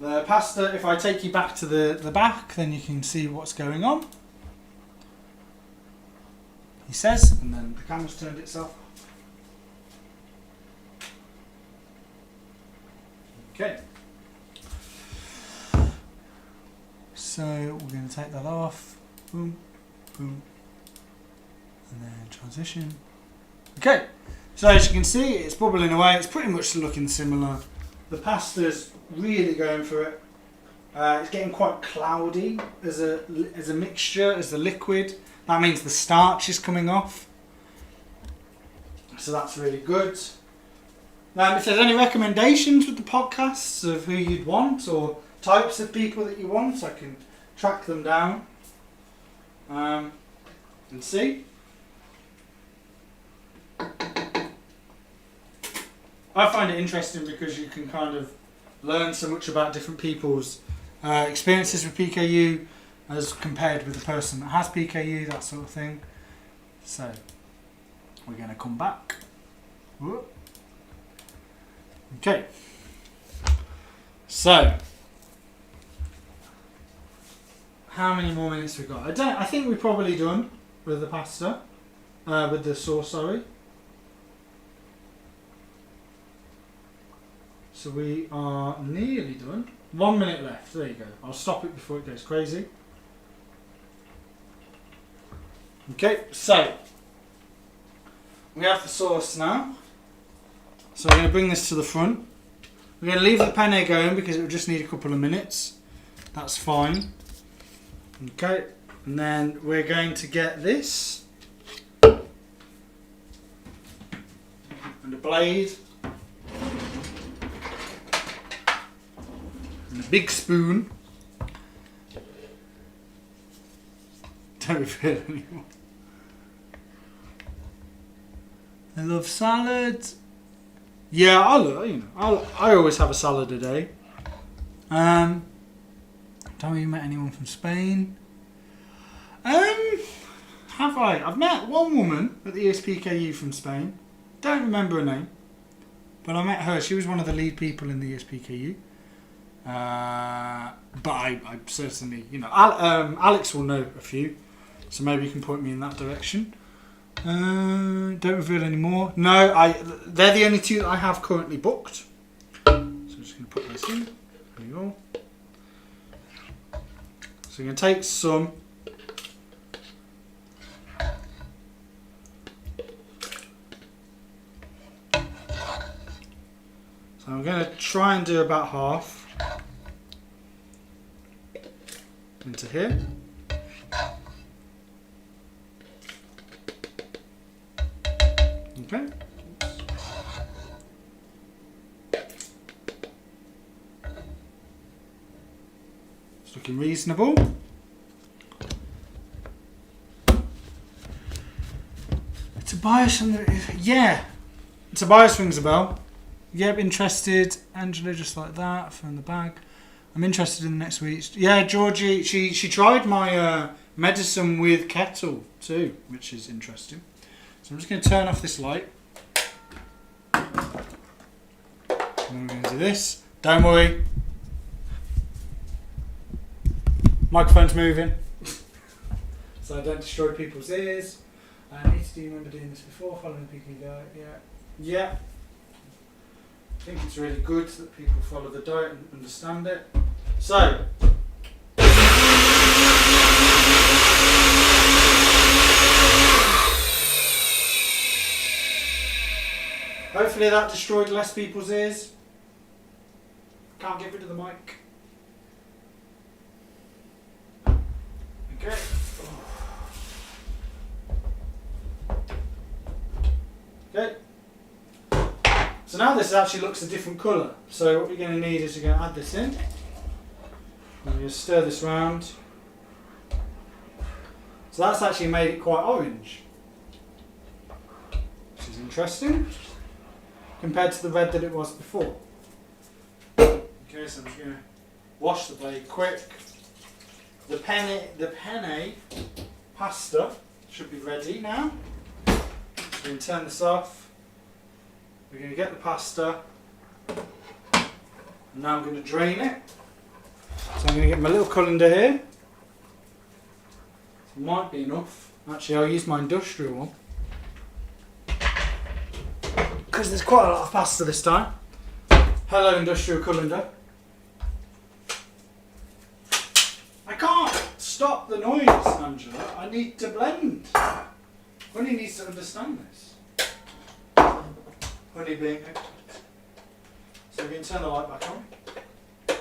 The pasta, if I take you back to the back, then you can see what's going on. He says, and then the camera's turned itself off. Okay. So we're going to take that off. Boom, boom, and then transition. Okay. So as you can see, it's bubbling away. It's pretty much looking similar. The pasta's really going for it. It's getting quite cloudy as a mixture, as a liquid. That means the starch is coming off. So that's really good. Now, if there's any recommendations with the podcasts of who you'd want or types of people that you want, I can track them down and see. I find it interesting because you can kind of learn so much about different people's experiences with PKU as compared with the person that has PKU, that sort of thing. So, we're going to come back. Whoop. Okay. So, how many more minutes we got? I think we're probably done with the pasta, with the sauce, sorry. So we are nearly done. 1 minute left. There you go. I'll stop it before it goes crazy. Okay, so we have the sauce now. So we're going to bring this to the front. We're going to leave the penne going because it will just need a couple of minutes. That's fine. Okay, and then we're going to get this and a blade. And a big spoon. Don't feel anymore. I love salad. Yeah, I always have a salad a day. Don't you met anyone from Spain? Have I? I've met one woman at the ESPKU from Spain. Don't remember her name, but I met her. She was one of the lead people in the ESPKU. But I certainly, Alex will know a few, so maybe you can point me in that direction. Don't reveal any more. No, they're the only two that I have currently booked. So I'm just going to put those in. There you go. So I'm going to take some. So I'm going to try and do about half into here. Okay. It's looking reasonable. Tobias and yeah. Tobias rings a bell. Yep, interested. Angela, just like that, from the bag. I'm interested in the next week. Yeah, Georgie, she tried my medicine with kettle too, which is interesting. So I'm just going to turn off this light. And then we're going to do this. Don't worry. Microphone's moving. So I don't destroy people's ears. Do you remember doing this before? Following the PKU diet? Yeah. Yeah. I think it's really good that people follow the diet and understand it. So, hopefully that destroyed less people's ears. Can't get rid of the mic. Okay. Okay. So now this actually looks a different colour. So what we're going to need is you're going to add this in. And you stir this round. So that's actually made it quite orange, which is interesting compared to the red that it was before. Okay, so I'm just going to wash the blade quick. The penne pasta should be ready now. So we're going to turn this off. We're going to get the pasta, and now I'm going to drain it. So I'm going to get my little colander here. It might be enough. Actually, I'll use my industrial one, because there's quite a lot of pasta this time. Hello, industrial colander. I can't stop the noise, Angela. I need to blend. Honey needs to understand this. Honey being hooked. So we can turn the light back on. There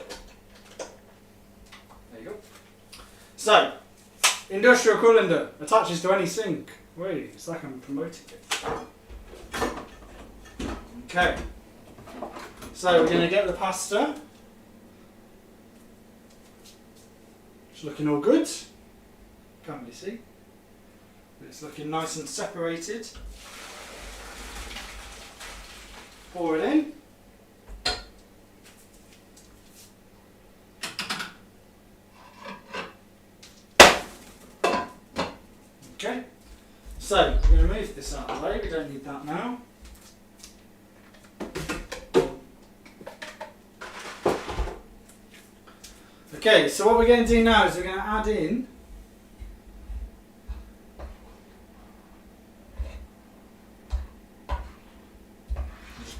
you go. So, industrial colander attaches to any sink. Wait, it's like I'm promoting it. Okay. So we're going to get the pasta. It's looking all good. Can't really see. But it's looking nice and separated. Pour it in. Okay. So, we're going to move this out of the way. We don't need that now. Okay, so what we're going to do now is we're going to add in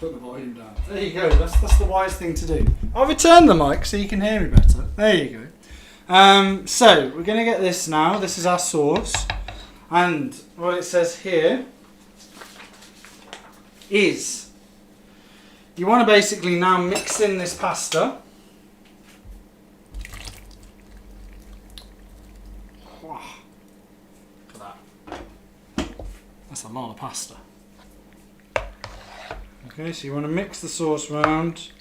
put the volume down. There you go. That's the wise thing to do. I'll return the mic so you can hear me better. There you go. So we're going to get this now. This is our sauce, and what it says here is you want to basically now mix in this pasta. Wow. Look at that. That's a lot of pasta. Okay, so you want to mix the sauce round.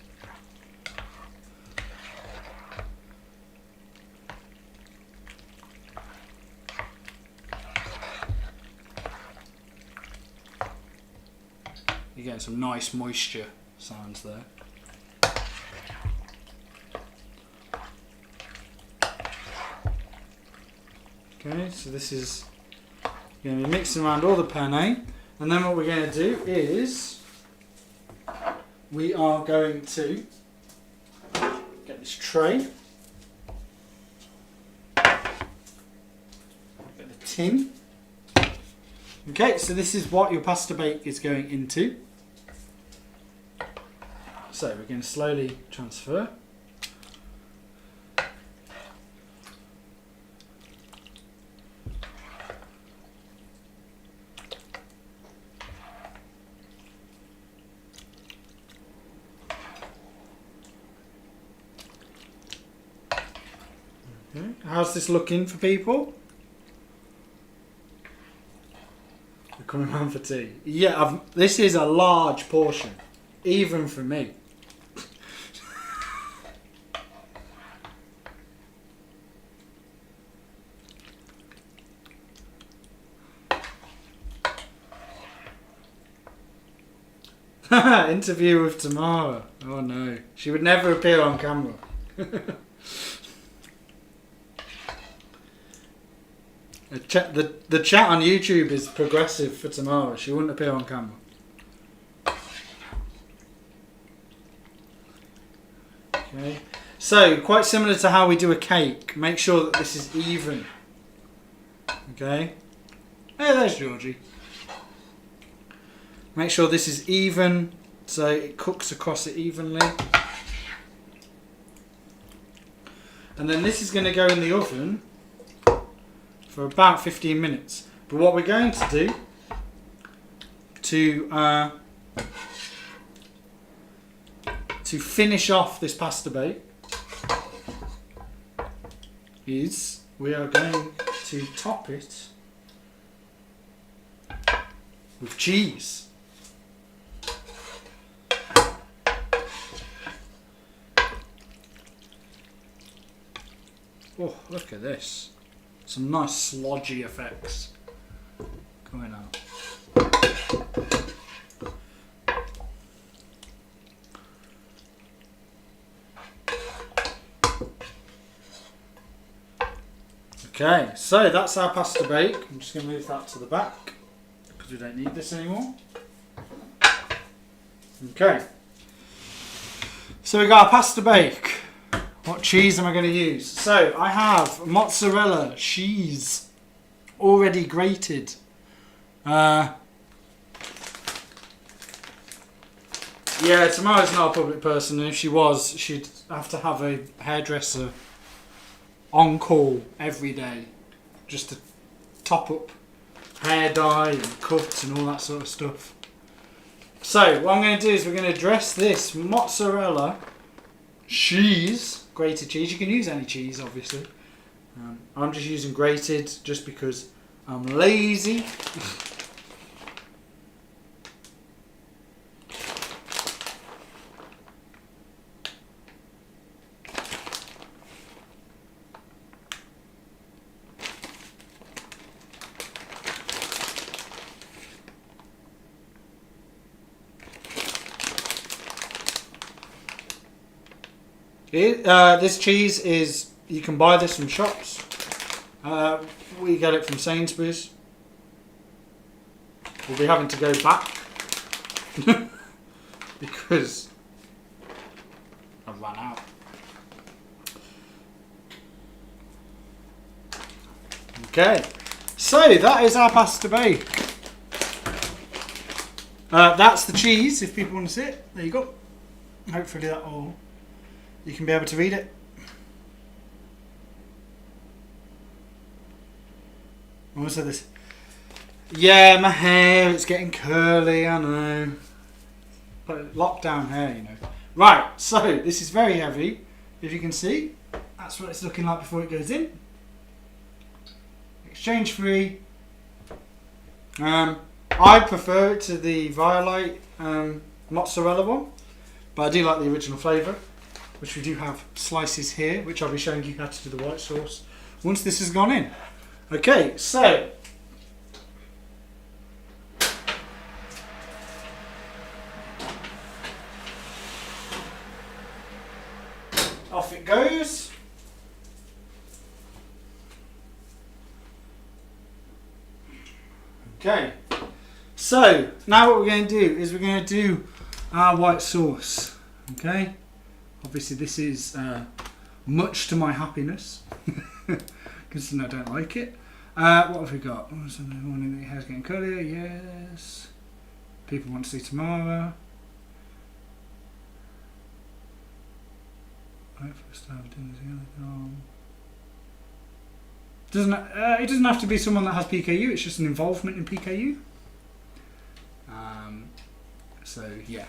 You're getting some nice moisture sounds there. Okay, so this is going to be mixing around all the penne, and then what we're going to do is we are going to get this tray, get the tin, we're Okay, so this is what your pasta bake is going into. So we're going to slowly transfer. Okay. How's this looking for people? We're coming round for tea. Yeah, this is a large portion, even for me. Interview with Tamara. Oh no, she would never appear on camera. The chat on YouTube is progressive for Tamara. She wouldn't appear on camera. Okay, so quite similar to how we do a cake. Make sure that this is even. Okay. Hey, there's Georgie. Make sure this is even, so it cooks across it evenly. And then this is going to go in the oven for about 15 minutes. But what we're going to do to finish off this pasta bake is we are going to top it with cheese. Oh, look at this. Some nice slodgy effects coming out. Okay, so that's our pasta bake. I'm just going to move that to the back because we don't need this anymore. Okay. So we got our pasta bake. What cheese am I going to use? So I have mozzarella cheese already grated. Yeah, Tamara's not a public person, and if she was, she'd have to have a hairdresser on call every day just to top up hair dye and cuts and all that sort of stuff. So what I'm going to do is we're going to dress this mozzarella cheese, grated cheese. You can use any cheese, obviously. I'm just using grated just because I'm lazy. This cheese is, you can buy this from shops. We get it from Sainsbury's. We'll be having to go back because I've run out. Okay, so that is our pasta bake. That's the cheese, if people want to see it. There you go. Hopefully that all, you can be able to read it. What was this? Yeah, my hair, it's getting curly, I know. But lockdown hair, you know. Right, so this is very heavy. If you can see, that's what it's looking like before it goes in. Exchange free. I prefer it to the Violite mozzarella one, but I do like the original flavour, which we do have slices here, which I'll be showing you how to do the white sauce once this has gone in. Okay, so off it goes. Okay, so now what we're going to do is we're going to do our white sauce. Okay, obviously this is much to my happiness because I don't like it. What have we got? Oh, Sunday morning, the hair's getting curlier. Yes. People want to see tomorrow. Wait for us to have dinner together. It doesn't have to be someone that has PKU. It's just an involvement in PKU. So yeah.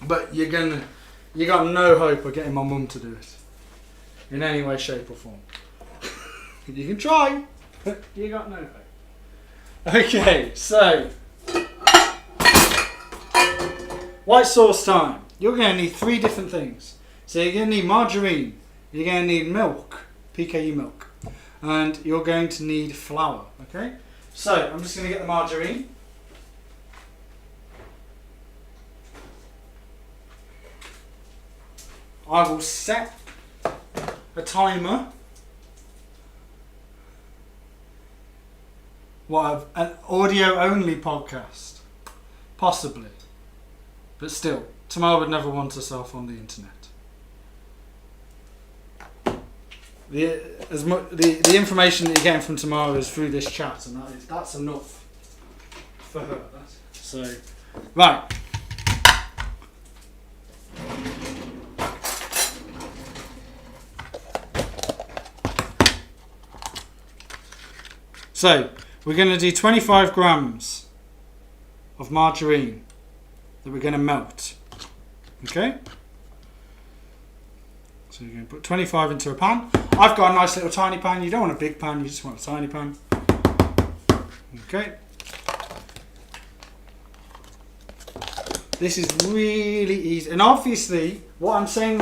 But you got no hope of getting my mum to do it in any way, shape, or form. You can try, but you got no hope. Okay, so white sauce time. You're going to need 3 different things. So you're going to need margarine, you're going to need milk, PKU milk, and you're going to need flour. Okay, so I'm just going to get the margarine. I will set a timer. An audio only podcast? Possibly. But still, Tamara would never want herself on the internet. The information that you're getting from Tamara is through this chat, and that's enough for her. So, right. So, we're going to do 25 grams of margarine that we're going to melt. Okay? So you're going to put 25 into a pan. I've got a nice little tiny pan. You don't want a big pan, you just want a tiny pan. Okay. This is really easy. And obviously, what I'm saying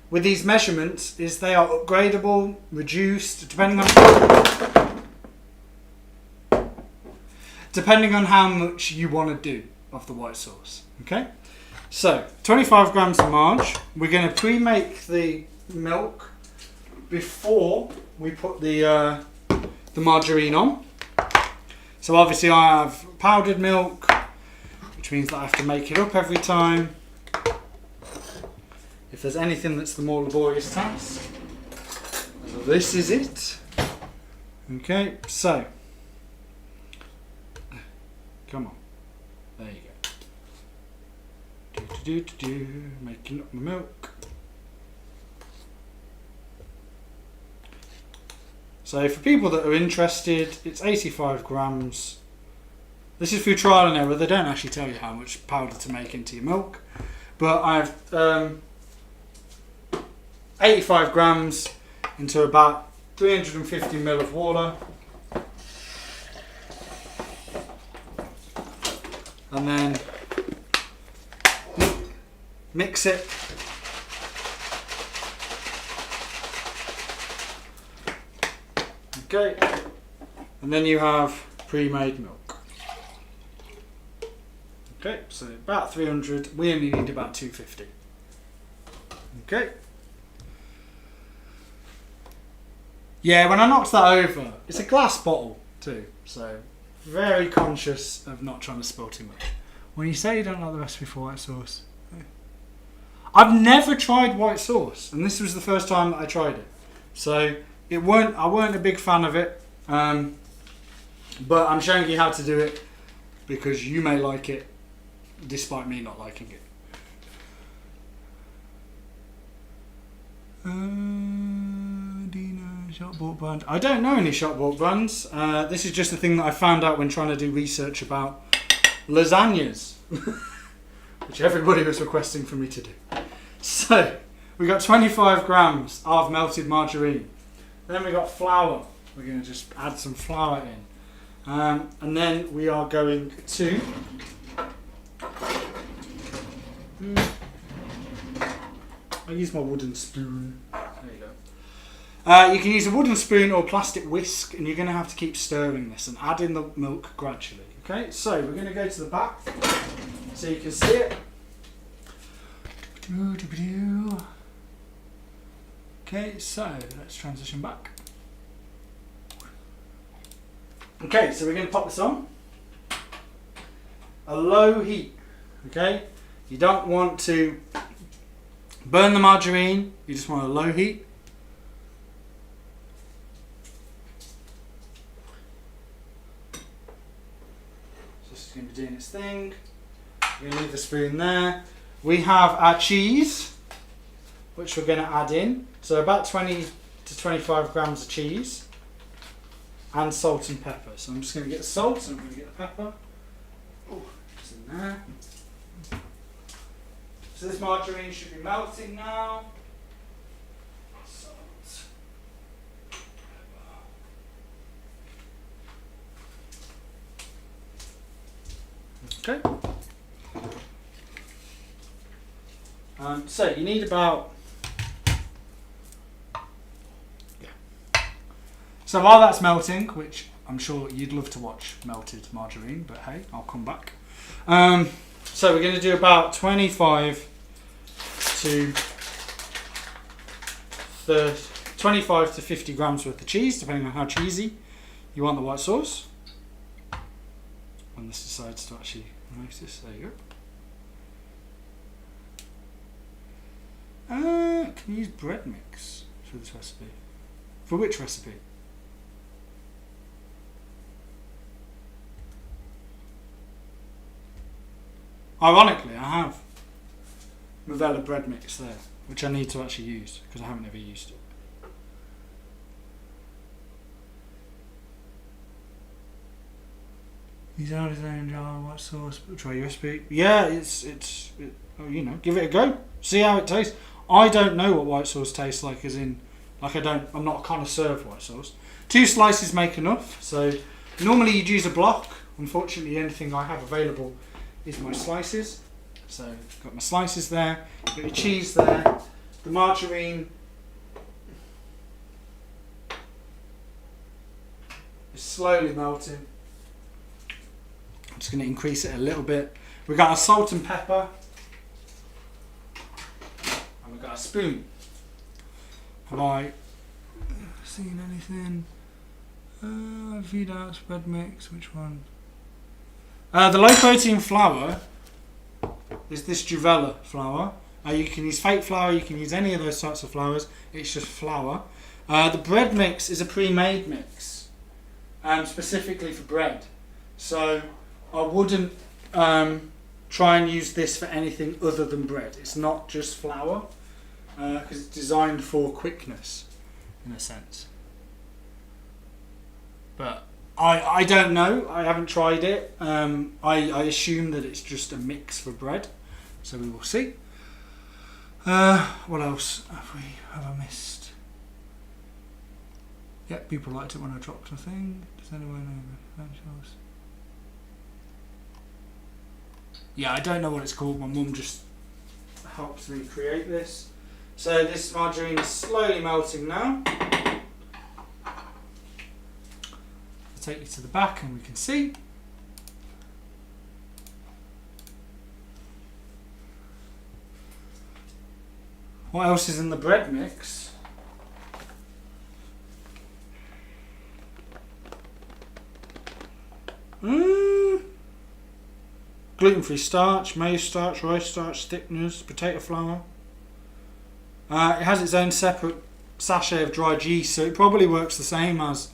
with these measurements is they are upgradable, reduced, depending on how much you want to do of the white sauce. Okay? So, 25 grams of marge. We're going to pre-make the milk before we put the margarine on. So obviously I have powdered milk, which means that I have to make it up every time. If there's anything that's the more laborious task, this is it. Okay, so come on, there you go. Making up my milk. So for people that are interested, it's 85 grams. This is through trial and error. They don't actually tell you how much powder to make into your milk, but I've 85 grams into about 350 ml of water, and then mix it. Okay, and then you have pre-made milk. Okay, so about 300, we only need about 250. Okay. Yeah, when I knocked that over, it's a glass bottle too, so very conscious of not trying to spill too much. When you say you don't like the recipe for white sauce, I've never tried white sauce, and this was the first time that I tried it. So I weren't a big fan of it, but I'm showing you how to do it because you may like it, despite me not liking it. Do you know shop bought brand? I don't know any shop bought brands. This is just a thing that I found out when trying to do research about lasagnas, which everybody was requesting for me to do. So we got 25 grams of melted margarine. Then we got flour. We're going to just add some flour in, and then we are going to I use my wooden spoon. There you go. You can use a wooden spoon or plastic whisk, and you're going to have to keep stirring this and add in the milk gradually. Okay, so we're going to go to the back so you can see it. Okay, so let's transition back. Okay, so we're going to pop this on. A low heat. Okay, you don't want to burn the margarine, you just want a low heat. doing its thing. We're going to leave the spoon there. We have our cheese, which we're going to add in. So about 20 to 25 grams of cheese. And salt and pepper. So I'm just going to get the salt and I'm going to get the pepper. Oh, it's in there. So this margarine should be melting now. Salt. Pepper. Okay. So you need about... So while that's melting, which I'm sure you'd love to watch melted margarine, but hey, I'll come back. So we're going to do about 25 to 50 grams worth of cheese, depending on how cheesy you want the white sauce. When this decides to actually notice, there you go. Can you use bread mix for this recipe? For which recipe? Ironically, I have Movella bread mix there, which I need to actually use because I haven't ever used it. He's out his own jar, white sauce. Try your recipe. Yeah, you know, give it a go. See how it tastes. I don't know what white sauce tastes like, as in, like I'm not a connoisseur of white sauce. 2 slices make enough. So normally you'd use a block. Unfortunately, the only thing I have available is my slices. So I've got my slices there, got your cheese there, the margarine is slowly melting. I'm just going to increase it a little bit. We've got our salt and pepper, and we've got a spoon. Have I seen anything? Vidal bread mix, which one? The low protein flour is this Juvella flour. You can use fake flour, you can use any of those types of flours, it's just flour. The bread mix is a pre-made mix, specifically for bread. So I wouldn't try and use this for anything other than bread. It's not just flour, because it's designed for quickness, in a sense. But I don't know, I haven't tried it. I assume that it's just a mix for bread, so we will see. What else have I missed? Yeah, people liked it when I dropped a thing. Does anyone know? Yeah, I don't know what it's called. My mum just helps me create this. So this margarine is slowly melting now. I'll take you to the back and we can see. What else is in the bread mix? Gluten-free starch, maize starch, rice starch, thickeners, potato flour. It has its own separate sachet of dried yeast, so it probably works the same as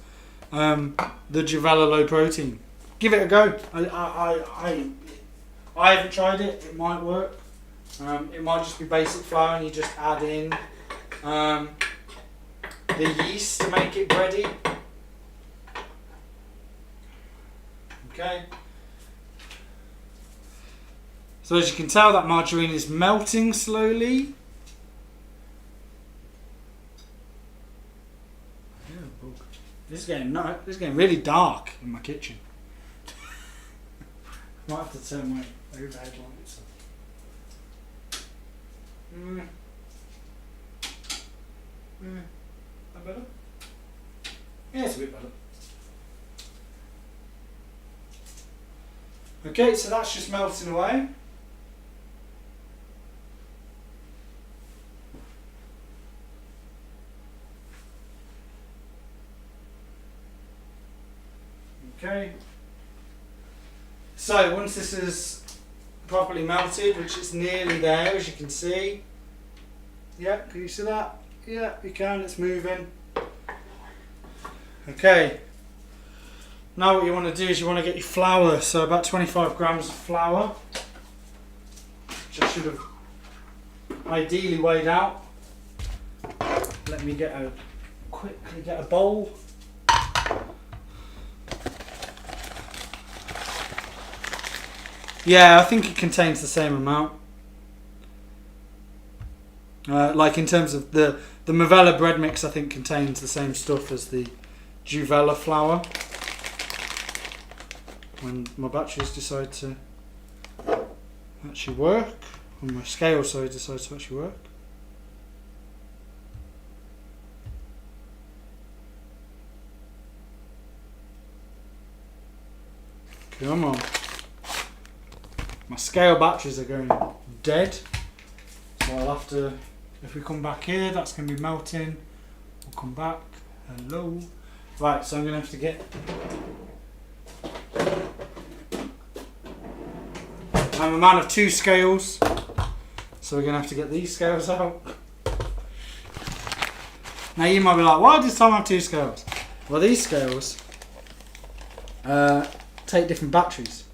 the Juvella low protein. Give it a go. I haven't tried it. It might work. It might just be basic flour and you just add in the yeast to make it bready. Okay. So as you can tell, that margarine is melting slowly. This is getting really dark in my kitchen. Might have to turn my overhead lights on. That better? Yeah, it's a bit better. Okay, so that's just melting away. Okay. So once this is properly melted, which is nearly there, as you can see. Yeah, can you see that? Yeah, you can, it's moving. Okay. Now what you want to do is you want to get your flour, so about 25 grams of flour, which I should have ideally weighed out. Let me quickly get a bowl. Yeah, I think it contains the same amount. Like in terms of the Movella bread mix, I think contains the same stuff as the Juvella flour. When my batteries decide to actually work, when my scale decides to actually work. Come on. My scale batteries are going dead, so I'll have to, if we come back here, that's going to be melting. We'll come back. Hello. Right, so I'm going to have to get, I'm a man of two scales, so we're going to have to get these scales out. Now you might be like, why does Tom have two scales? Well, these scales take different batteries.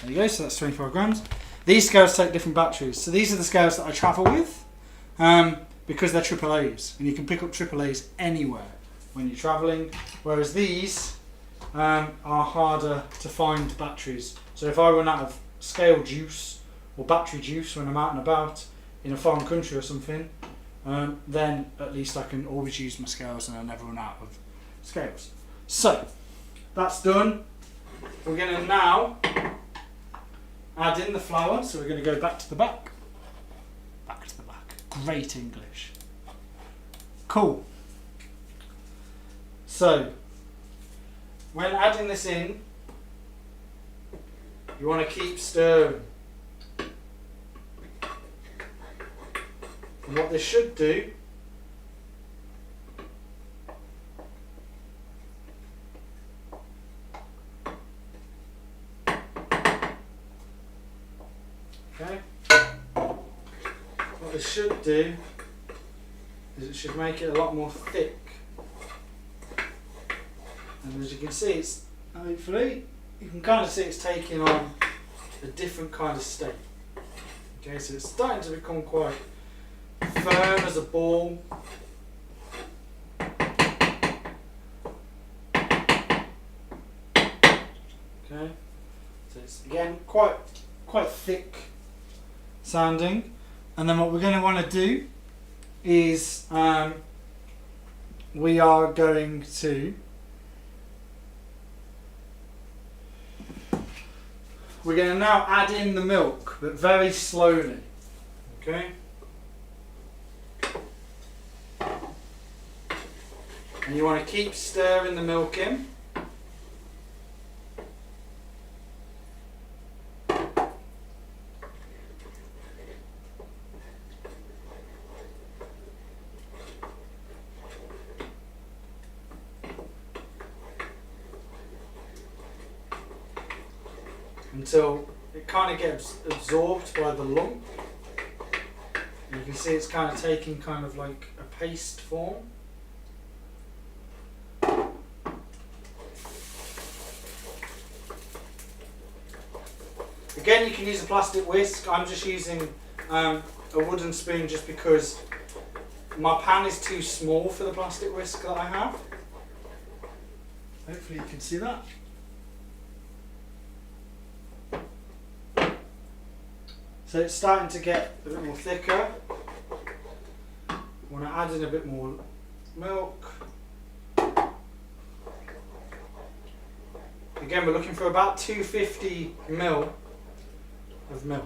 There you go, so that's 25 grams. These scales take different batteries. So these are the scales that I travel with, because they're AAAs, and you can pick up AAAs anywhere when you're travelling, whereas these are harder to find batteries. So if I run out of scale juice or battery juice when I'm out and about in a foreign country or something, then at least I can always use my scales and I'll never run out of scales. So that's done. We're going to now add in the flour, so we're going to go back to the back. Back to the back. Great English. Cool. So, when adding this in, you want to keep stirring. And what this should do is it should make it a lot more thick, and as you can see, it's hopefully you can kind of see it's taking on a different kind of state. Okay, so it's starting to become quite firm as a ball. Okay, so it's again quite thick sounding. And then what we're going to want to do is we are going to now add in the milk, but very slowly. Okay? And you want to keep stirring the milk in. Until it kind of gets absorbed by the lump. And you can see it's kind of taking kind of like a paste form. Again, you can use a plastic whisk. I'm just using a wooden spoon just because my pan is too small for the plastic whisk that I have. Hopefully you can see that. So it's starting to get a bit more thicker. I want to add in a bit more milk. Again, we're looking for about 250 ml of milk.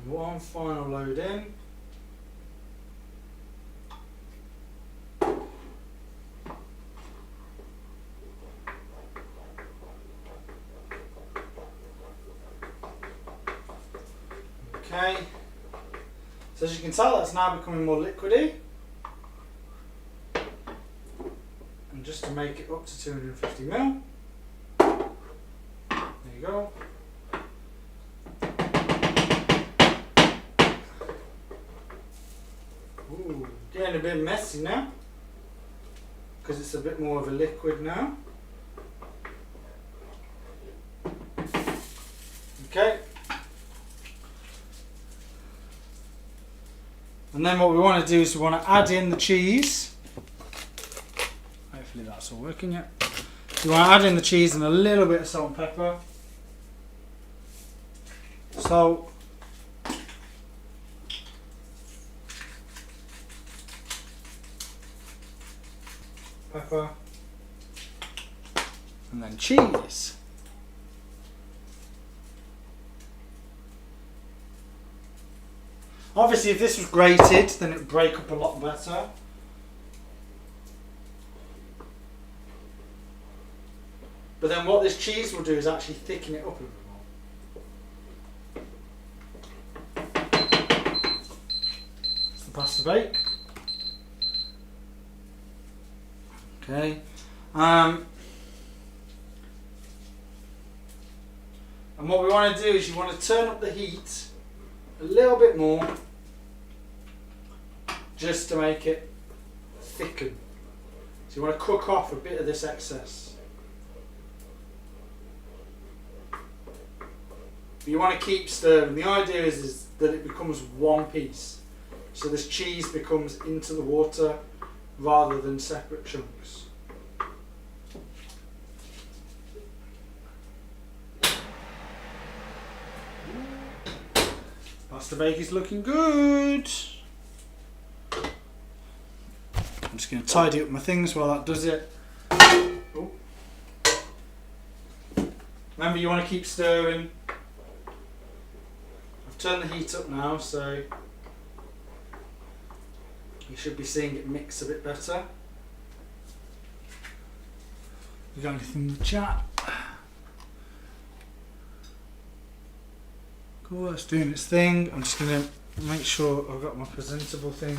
One final load in. Okay, so as you can tell, that's now becoming more liquidy. to make it up to 250 ml. There you go. Ooh, getting a bit messy now because it's a bit more of a liquid now. Okay. And then what we want to do is we want to add in the cheese. Hopefully that's all working yet. You want to add in the cheese and a little bit of salt and pepper. Salt. Pepper. And then cheese. Obviously if this was grated then it would break up a lot better. But then what this cheese will do is actually thicken it up a bit more. It's the pasta bake. Okay. And what we want to do is you want to turn up the heat a little bit more just to make it thicken. So you want to cook off a bit of this excess. But you want to keep stirring. The idea is that it becomes one piece. So this cheese becomes into the water rather than separate chunks. Pasta bake is looking good. I'm just going to tidy up my things while that does it. Oh. Remember, you want to keep stirring. I've turned the heat up now, so you should be seeing it mix a bit better. You got anything in the chat? Cool, that's doing its thing. I'm just going to make sure I've got my presentable thing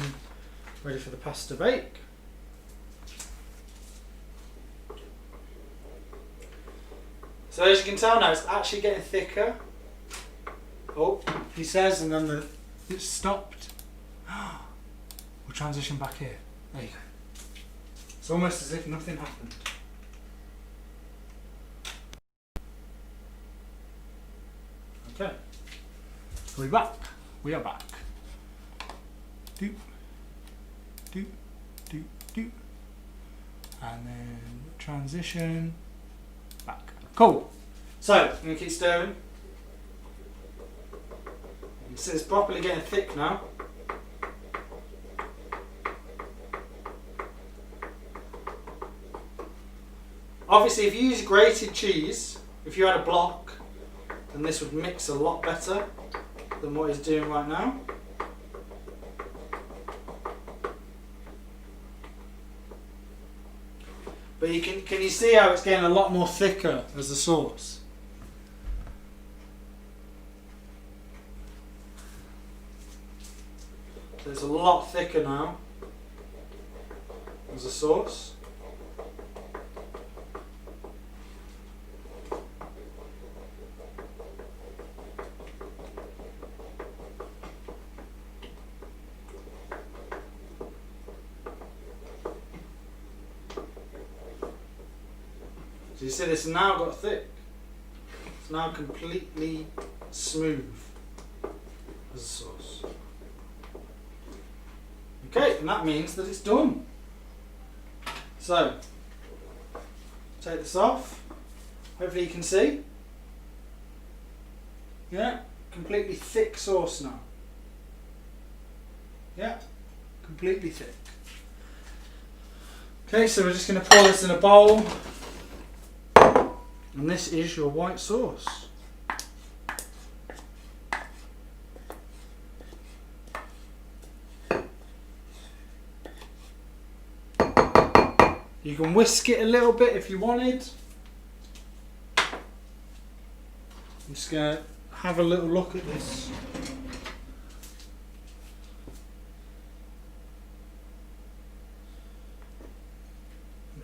ready for the pasta bake. So as you can tell now, it's actually getting thicker. Oh, he says, and then it stopped. We'll transition back here. There you go. It's almost as if nothing happened. Okay. Are we back? We are back. Doop, doop, doop, doop. And then transition back. Cool. So, I'm going to keep stirring. You can see it's properly getting thick now. Obviously, if you use grated cheese, if you had a block, then this would mix a lot better than what it's doing right now. But can you see how it's getting a lot more thicker as the sauce? So it's a lot thicker now as a sauce. So you see this now got thick. It's now completely smooth as a sauce. Okay, and that means that it's done. So, take this off. Hopefully you can see. Yeah, completely thick sauce now. Yeah, completely thick. Okay, so we're just going to pour this in a bowl. And this is your white sauce. You can whisk it a little bit if you wanted. I'm just going to have a little look at this.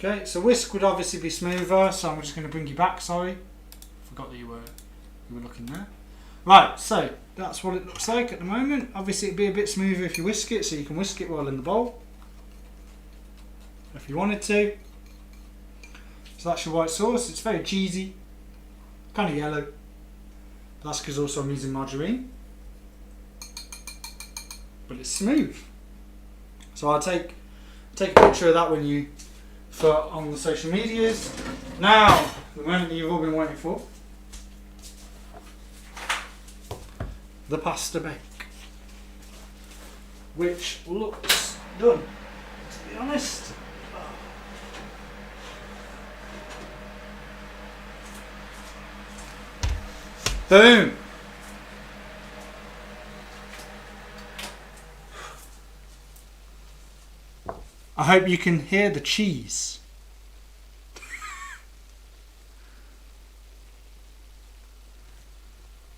Okay, so whisk would obviously be smoother, so I'm just going to bring you back, sorry. Forgot that you were looking there. Right, so that's what it looks like at the moment. Obviously it'd be a bit smoother if you whisk it, so you can whisk it while in the bowl. If you wanted to. So that's your white sauce. It's very cheesy, kind of yellow. That's because also I'm using margarine. But it's smooth. So I'll take a picture of that when you on the social medias. Now, the moment that you've all been waiting for. The pasta bake. Which looks done, to be honest. Boom! I hope you can hear the cheese.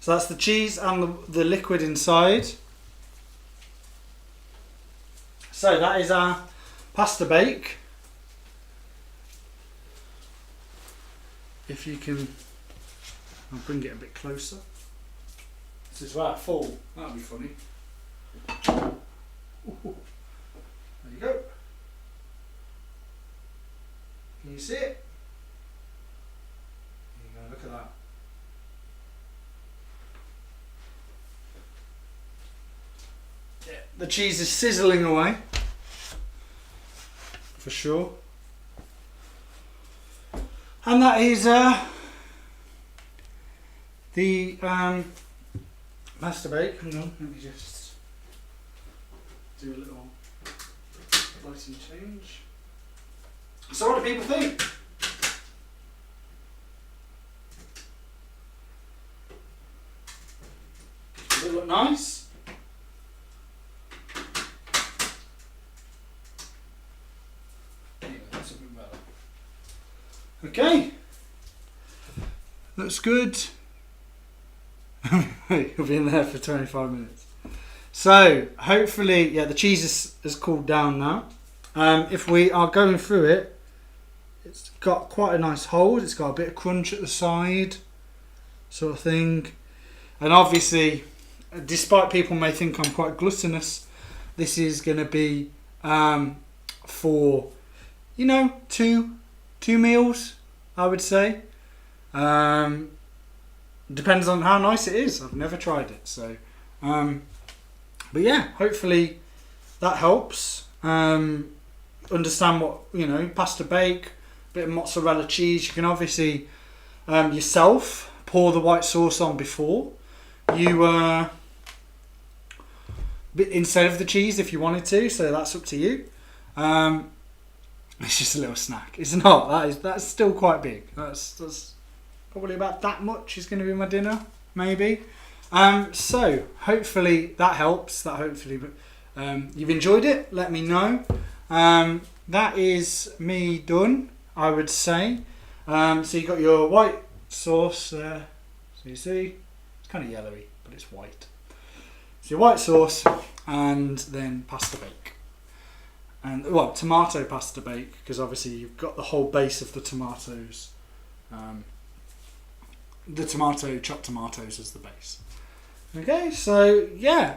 So that's the cheese and the liquid inside. So that is our pasta bake. If you can, I'll bring it a bit closer. This is right full. That'll be funny. Ooh. There you go. Can you see it? There you go, look at that. Yeah, the cheese is sizzling away. For sure. And that is the pasta bake. Hang on, let me just do a little lighting change. So what do people think? Does it look nice? Anyway, that's a bit better. Okay. Looks good. You'll be in there for 25 minutes. So, hopefully, yeah, the cheese has cooled down now. If we are going through it, it's got quite a nice hold. It's got a bit of crunch at the side, sort of thing. And obviously, despite people may think I'm quite gluttonous, this is going to be for, you know, two meals, I would say. Depends on how nice it is. I've never tried it, so. But yeah, hopefully that helps. Understand what, you know, pasta bake, bit of mozzarella cheese. You can obviously yourself pour the white sauce on before you instead of the cheese if you wanted to, so that's up to you. It's just a little snack. It's not. That's still quite big. That's probably about that much is going to be my dinner, maybe. So hopefully that helps. Hopefully you've enjoyed it. Let me know. That is me done, I would say. So you got your white sauce there. So you see, it's kind of yellowy, but it's white. So your white sauce, and then pasta bake. And well, tomato pasta bake, because obviously you've got the whole base of the tomatoes. The chopped tomatoes as the base. Okay, so yeah.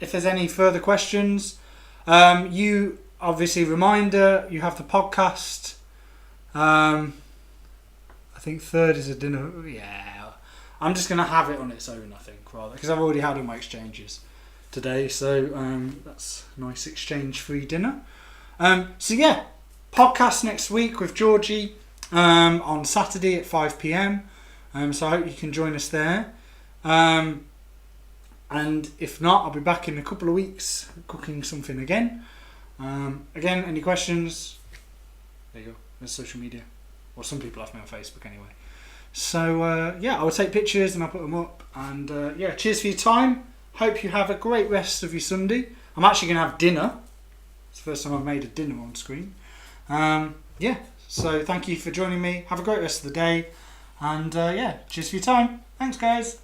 If there's any further questions, you obviously reminder you have the podcast. I think third is a dinner. Yeah, I'm just gonna have it on its own. I think rather because I've already had all my exchanges today, so that's a nice exchange-free dinner. So yeah, podcast next week with Georgie on Saturday at 5 p.m. So I hope you can join us there. And if not, I'll be back in a couple of weeks cooking something again. Again, any questions? There you go. There's social media. Well, some people have me on Facebook anyway. So yeah, I'll take pictures and I'll put them up. And yeah, cheers for your time. Hope you have a great rest of your Sunday. I'm actually going to have dinner. It's the first time I've made a dinner on screen. Yeah, so thank you for joining me. Have a great rest of the day. And yeah, cheers for your time. Thanks, guys.